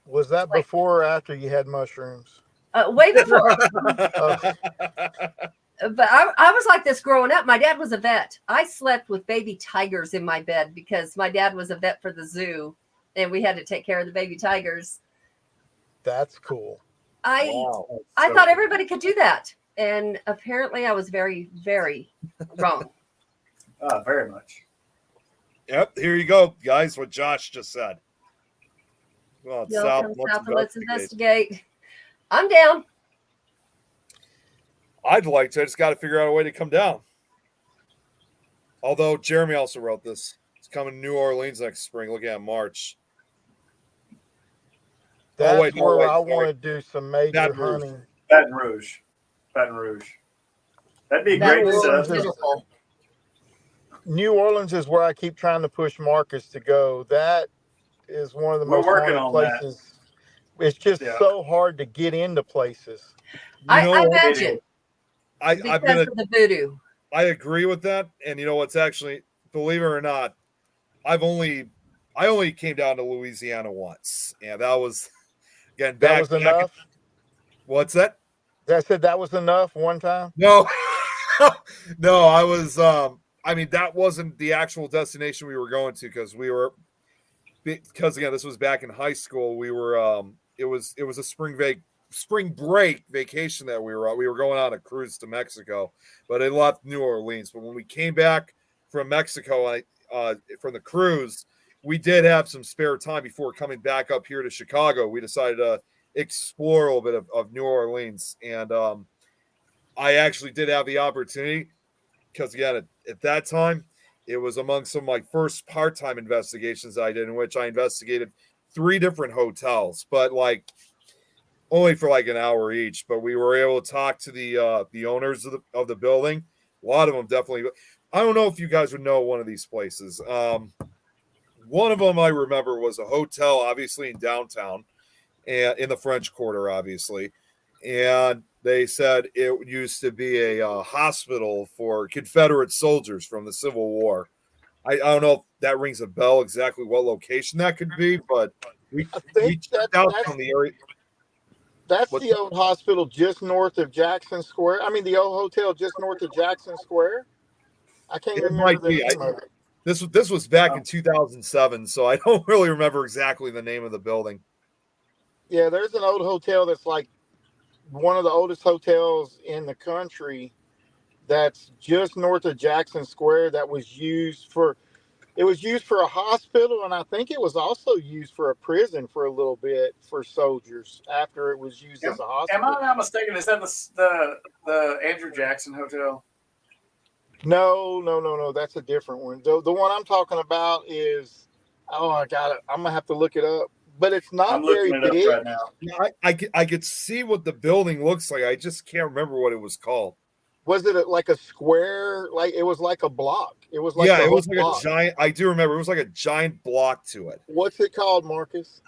was that Like- before or after you had mushrooms? Way before. Oh, But I was like this growing up. My dad was a vet. I slept with baby tigers in my bed because my dad was a vet for the zoo and we had to take care of the baby tigers. that's cool. I thought everybody could do that. And apparently I was very, very wrong. Very much. Yep, here you go, guys. What Josh just said. Well, it's Y'all south. come Let's south and let's investigate. investigate. I'm down. I'd like to. I just got to figure out a way to come down. Although Jeremy also wrote this. It's coming to New Orleans next spring. Look at March. That's wait, no, where wait, I sorry. want to do some major Baton Rouge. hunting. Baton Rouge. Baton Rouge. That'd be a Baton great Rouge Orleans is set. is- beautiful. New Orleans is where I keep trying to push Marcus to go. That is one of the We're most working haunted on that. places. It's just Yeah. so hard to get into places. I what? imagine I'm because gonna. of the voodoo. I agree with that. And you know what's actually, believe it or not, I only came down to Louisiana once, and that was again That back. was enough. What's that? I said that was enough one time. No, no. I was. I mean, that wasn't the actual destination we were going to because again, this was back in high school. We were. It was a spring break vacation that we were on. We were going on a cruise to Mexico, but it left New Orleans. But when we came back from Mexico, from the cruise, we did have some spare time before coming back up here to Chicago. We decided to explore a little bit of New Orleans, and I actually did have the opportunity because again at that time it was among some of my first part-time investigations I did, in which I investigated 3 different hotels, but like only for like an hour each. But we were able to talk to the owners of the building. A lot of them definitely. I don't know if you guys would know one of these places. One of them I remember was a hotel, obviously in downtown, and in the French Quarter, obviously. And they said it used to be a hospital for Confederate soldiers from the Civil War. I don't know if that rings a bell exactly what location that could be, but we I think checked out that's from the area. That's What's the old hospital just north of Jackson Square. I mean, the old hotel just north of Jackson Square. I can't It remember might the be. name of it. This was back in 2007, so I don't really remember exactly the name of the building. Yeah, there's an old hotel that's like one of the oldest hotels in the country that's just north of Jackson Square that was used for a hospital, and I think it was also used for a prison for a little bit for soldiers after it was used as a Am hospital. I not mistaken? Is that the Andrew Jackson Hotel? No. That's a different one. The one I'm talking about is, oh, I got it. I'm gonna have to look it up. But it's I'm not very looking it up big. right now. Yeah, I could see what the building looks like. I just can't remember what it was called. Was it like a square? Like it was like a block. It was like Yeah, the it whole was like block. a giant. I do remember it was like a giant block to it. What's it called, Marcus?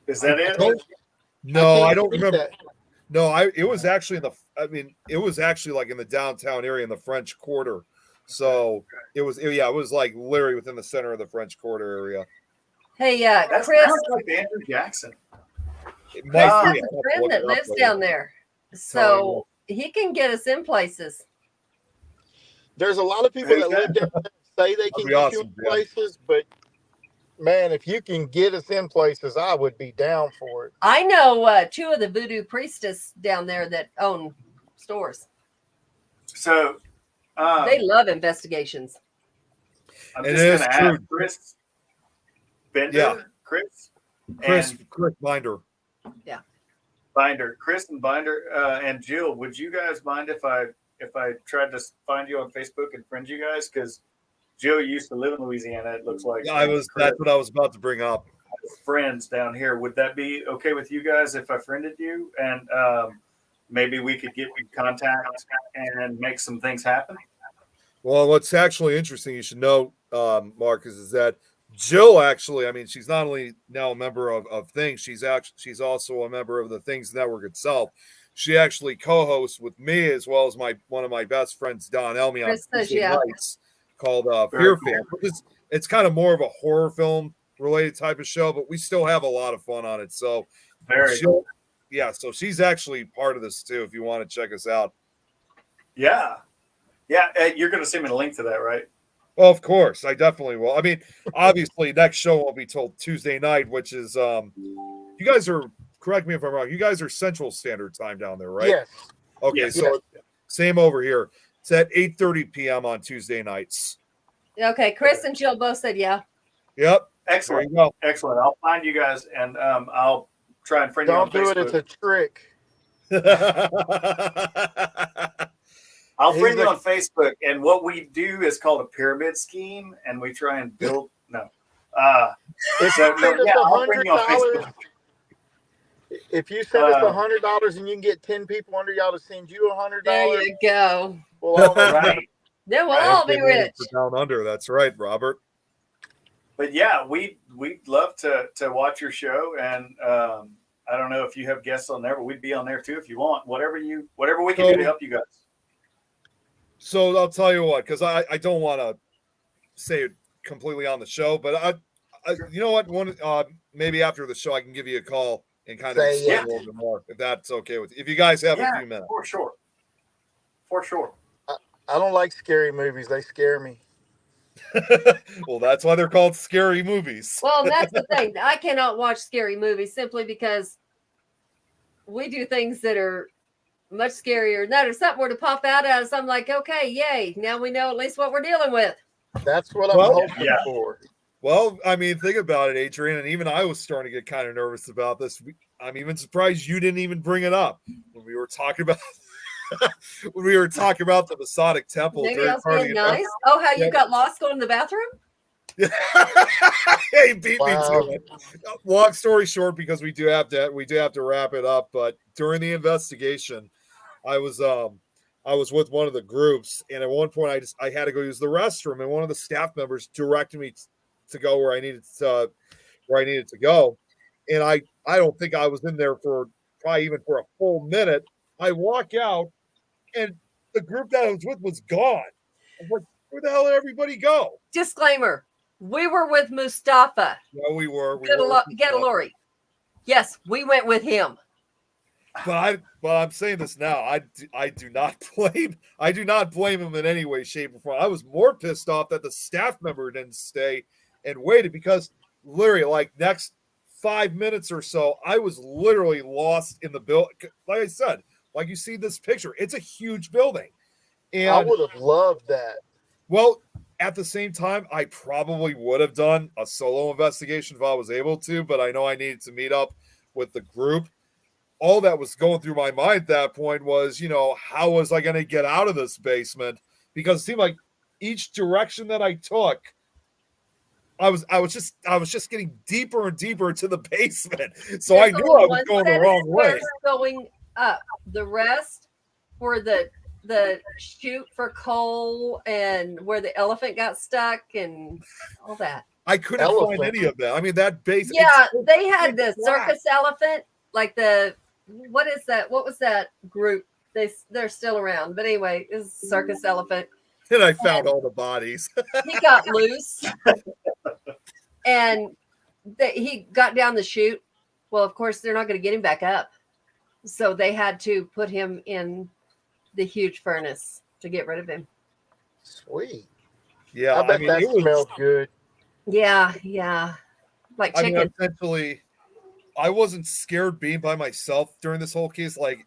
Is that I it? don't- No, I can't don't see remember. that. No, it was actually in the. I mean, it was actually like in the downtown area in the French Quarter. So it was like literally within the center of the French Quarter area. Hey, That Chris, sounds like Andrew Jackson. It Chris might has be. a I'll have to friend look that it up lives later. down there, so he can get us in places. There's a lot of people Who's that live down there say they can be get you awesome, in yeah. places, but man, if you can get us in places, I would be down for it. I know 2 of the voodoo priestess down there that own stores. So They love investigations. I'm It just is going to true. ask Chris Bender, Yeah. Chris Binder. Binder, Chris and Binder, and Jill. Would you guys mind if I tried to find you on Facebook and friend you guys? Because Jill used to live in Louisiana. It looks like. Yeah, Chris that's what I was about to bring up. has friends down here. Would that be okay with you guys if I friended you and maybe we could get in contact and make some things happen? Well, what's actually interesting, you should know, Marcus, is that Jill actually, I mean, she's not only now a member of Things, she's also a member of the Things Network itself. She actually co-hosts with me as well as one of my best friends, Don Elmy, on Chris says, Tuesday yeah. nights called Very Fear cool. Fan. It's kind of more of a horror film related type of show, but we still have a lot of fun on it. So Very Jill, yeah, so she's actually part of this too. If you want to check us out, Yeah. You're going to send me the link to that, right? well, of course, I definitely will. I mean, obviously, next show will be told Tuesday night, which is you guys are, correct me if I'm wrong, you guys are Central Standard Time down there, right? Yes. Okay, Yes. so same over here. It's at 8:30 p.m. on Tuesday nights. Okay, Chris and Jill both said yeah. Yep. There Excellent. you go. Excellent. I'll find you guys and I'll try and friend you on Don't do it. Facebook. It's a trick. I'll He's friend you like- on Facebook, and what we do is called a pyramid scheme, and we try and build. No, If so you send us I'll friend you on $100, Facebook. if you send us Uh, $100 and you can get 10 people under y'all to send you $100, There you go. we'll all make Right. Then we'll all be rich. Down under. That's right, Robert. But yeah, we'd love to watch your show, and I don't know if you have guests on there, but we'd be on there too if you want. Whatever we can do to help you guys. So I'll tell you what, because I don't want to say it completely on the show, but I you know what? Maybe after the show I can give you a call and kind of Say explain yeah. a little bit more, if that's okay with you. If you guys have a Yeah, few minutes. for sure. For sure. I don't like scary movies. They scare me. Well, that's why they're called scary movies. Well, that's the thing. I cannot watch scary movies simply because we do things that are much scarier than that. If something were to pop out at us, I'm like, okay, yay. Now we know at least what we're dealing with. That's what I'm Well, hoping yeah. for. Well, I mean, think about it, Adrian, and even I was starting to get kind of nervous about this. I'm even surprised you didn't even bring it up when we were talking about the Masonic Temple. Maybe during I was part of being the- nice. Oh, how you Yeah. got lost going to the bathroom? He beat Wow. me to it. Long story short, because we do have to wrap it up. But during the investigation, I was with one of the groups, and at one point I had to go use the restroom, and one of the staff members directed me to go where I needed to go, and I don't think I was in there for probably even for a full minute. I walk out, and the group that I was with was gone. I'm like, where the hell did everybody go? Disclaimer. We were with Mustafa. No, we were. We were with Gadalori. Yes, we went with him. But I'm saying this now. I do not blame him in any way, shape, or form. I was more pissed off that the staff member didn't stay and waited, because literally, like, next 5 minutes or so, I was literally lost in the building. Like I said, like you see this picture, it's a huge building, I and would have loved that. well, at the same time, I probably would have done a solo investigation if I was able to, but I know I needed to meet up with the group. All that was going through my mind at that point was, how was I going to get out of this basement because it seemed like each direction that I took, I was just getting deeper and deeper into the basement. So I There's knew only I was one going the set of wrong way. stairs going up. The rest were the chute for coal and where the elephant got stuck and all that. I couldn't find any of that. I mean, that base. Yeah, it's they had the flat. circus elephant, like what is that? What was that group? They're still around, but anyway, it's circus elephant. And I found all the bodies. He got loose, and he got down the chute. Well, of course, they're not going to get him back up, so they had to put him in the huge furnace to get rid of him. Sweet. Yeah, I bet that smells good. Yeah, like I chicken. mean, essentially, I wasn't scared being by myself during this whole case. Like,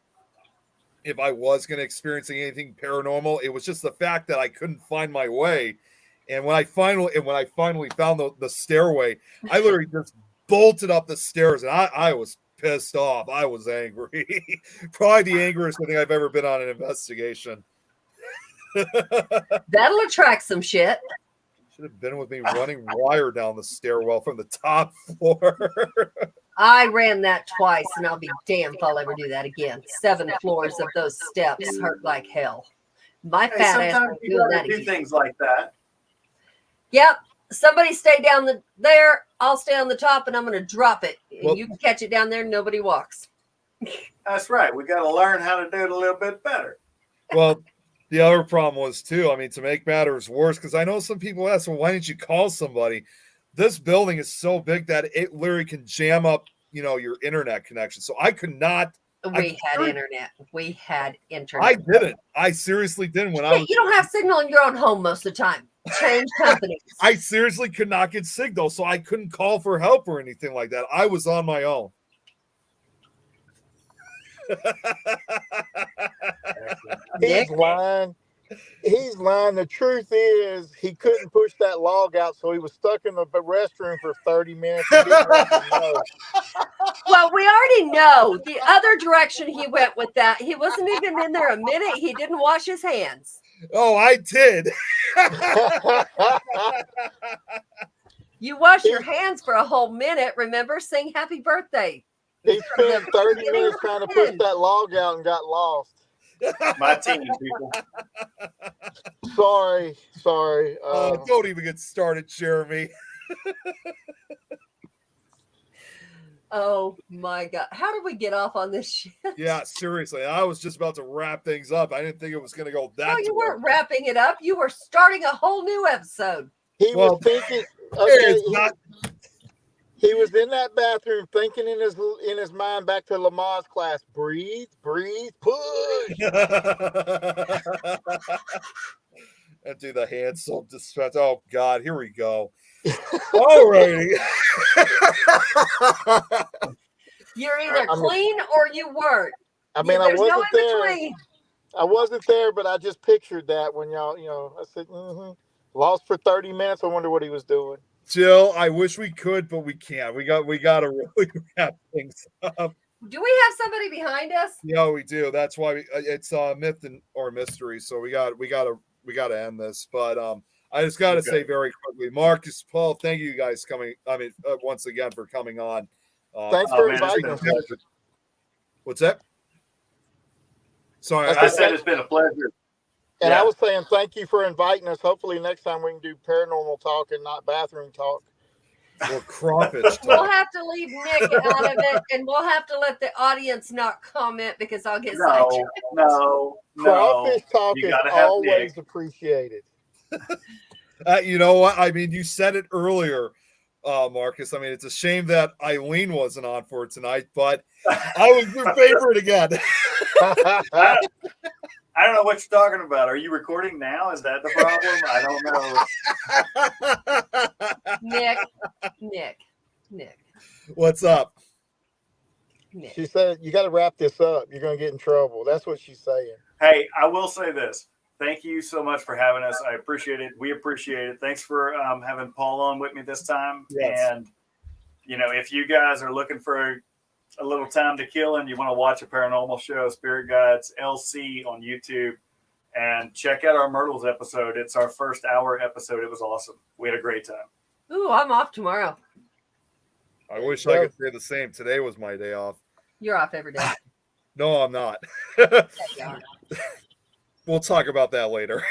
if I was going to experience anything paranormal, it was just the fact that I couldn't find my way. And when I finally found the stairway, I literally just bolted up the stairs, and I was pissed off. I was angry. Probably the angriest thing I've ever been on an investigation. That'll attract some shit. Should have been with me running wire down the stairwell from the top floor. I ran that twice, and I'll be damned if I'll ever do that again. 7 floors of those steps hurt like hell. My Hey, fat ass sometimes won't you do gotta that do again. things like that. Yep. Somebody stay down there. I'll stay on the top, and I'm going to drop it. And Well- you can catch it down there, and nobody walks. That's right. We got to learn how to do it a little bit better. Well, the other problem was too, I mean, to make matters worse, because I know some people ask, well, why didn't you call somebody? This building is so big that it literally can jam up, your internet connection. So I could not. We had internet. We had internet. I didn't. I seriously didn't. When I was, You don't have signal in your own home most of the time. Change companies. I seriously could not get signal, so I couldn't call for help or anything like that. I was on my own. He's lying. He's lying. The truth is, he couldn't push that log out, so he was stuck in the restroom for 30 minutes. And didn't want to know. Well, we already know the other direction he went with that. He wasn't even in there a minute. He didn't wash his hands. Oh, I did. You wash your hands for a whole minute. Remember, sing happy birthday. He spent 30 Getting minutes trying to push in. that log out and got lost. My team, people. Sorry. Don't even get started, Jeremy. Oh my God. How did we get off on this shit? Yeah, seriously. I was just about to wrap things up. I didn't think it was going to go that No, you direction. weren't wrapping it up. You were starting a whole new episode. He Well, was thinking. It's not. He was in that bathroom thinking in his mind back to Lamar's class. Breathe, push. And do the hand soap dispense. Oh God, here we go. All righty. You're either I'm- clean or you weren't. I mean, I There's no wasn't in there. between. I wasn't there, but I just pictured that when y'all, I said, lost for 30 minutes. I wonder what he was doing. Jill, I wish we could, but we can't. We got to really wrap things up. Do we have somebody behind us? Yeah, we do. That's why it's myth or mystery. So we got to end this. But I just got to say very quickly, Marcus, Paul, thank you guys once again for coming on. Thanks for inviting us. What's that? Sorry, I said it's been a pleasure. And Yeah. I was saying thank you for inviting us. Hopefully next time we can do paranormal talk and not bathroom talk. or crawfish. We'll talk. have to leave Nick out of it, and we'll have to let the audience not comment because I'll get sidetracked. No. Crawfish talk You is gotta have always Nick. appreciated. You know what? I mean, you said it earlier, Marcus. I mean, it's a shame that Eileen wasn't on for tonight, but I was your favorite again. I don't know what you're talking about. Are you recording now? Is that the problem? I don't know. Nick. What's up? Nick. She said, you got to wrap this up. You're going to get in trouble. That's what she's saying. Hey, I will say this. Thank you so much for having us. I appreciate it. We appreciate it. Thanks for having Paul on with me this time. Yes. And, if you guys are looking for a little time to kill and you want to watch a paranormal show, Spirit Guides LC on YouTube. And check out our Myrtles episode. It's our first hour episode. It was awesome. We had a great time. Ooh, I'm off tomorrow. I wish I could say the same. Today was my day off. You're off every day. No, I'm not. We'll talk about that later.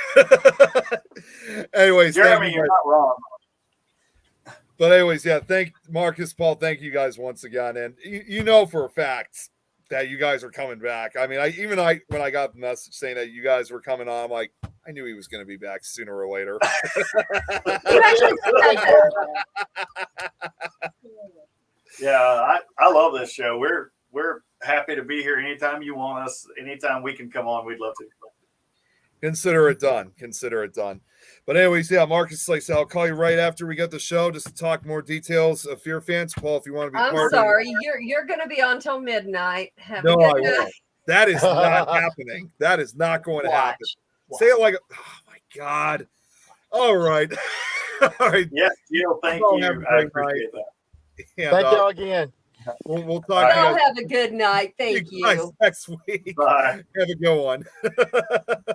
Anyways, Jeremy, you're not wrong. But anyways, yeah, thank Marcus, Paul, thank you guys once again. And you know for a fact that you guys are coming back. I mean, when I got the message saying that you guys were coming on, I'm like, I knew he was going to be back sooner or later. You actually said that. Yeah, I love this show. We're happy to be here anytime you want us. Anytime we can come on, we'd love to. Consider it done. Consider it done. But anyways, yeah, Marcus, like I said, I'll call you right after we get the show just to talk more details of Fear Fans. Paul, if you want to be I'm part sorry. You're going to be on till midnight. Have No, a I good night. won't. That is not happening. That is not going to happen. Say it like, oh my God. All right. All right. Yes, Jill, thank Y'all you. have a I great appreciate that. And, Thank y'all again. we'll talk to Y'all you have a good night. Thank guys you. next week. Bye. Have a good one.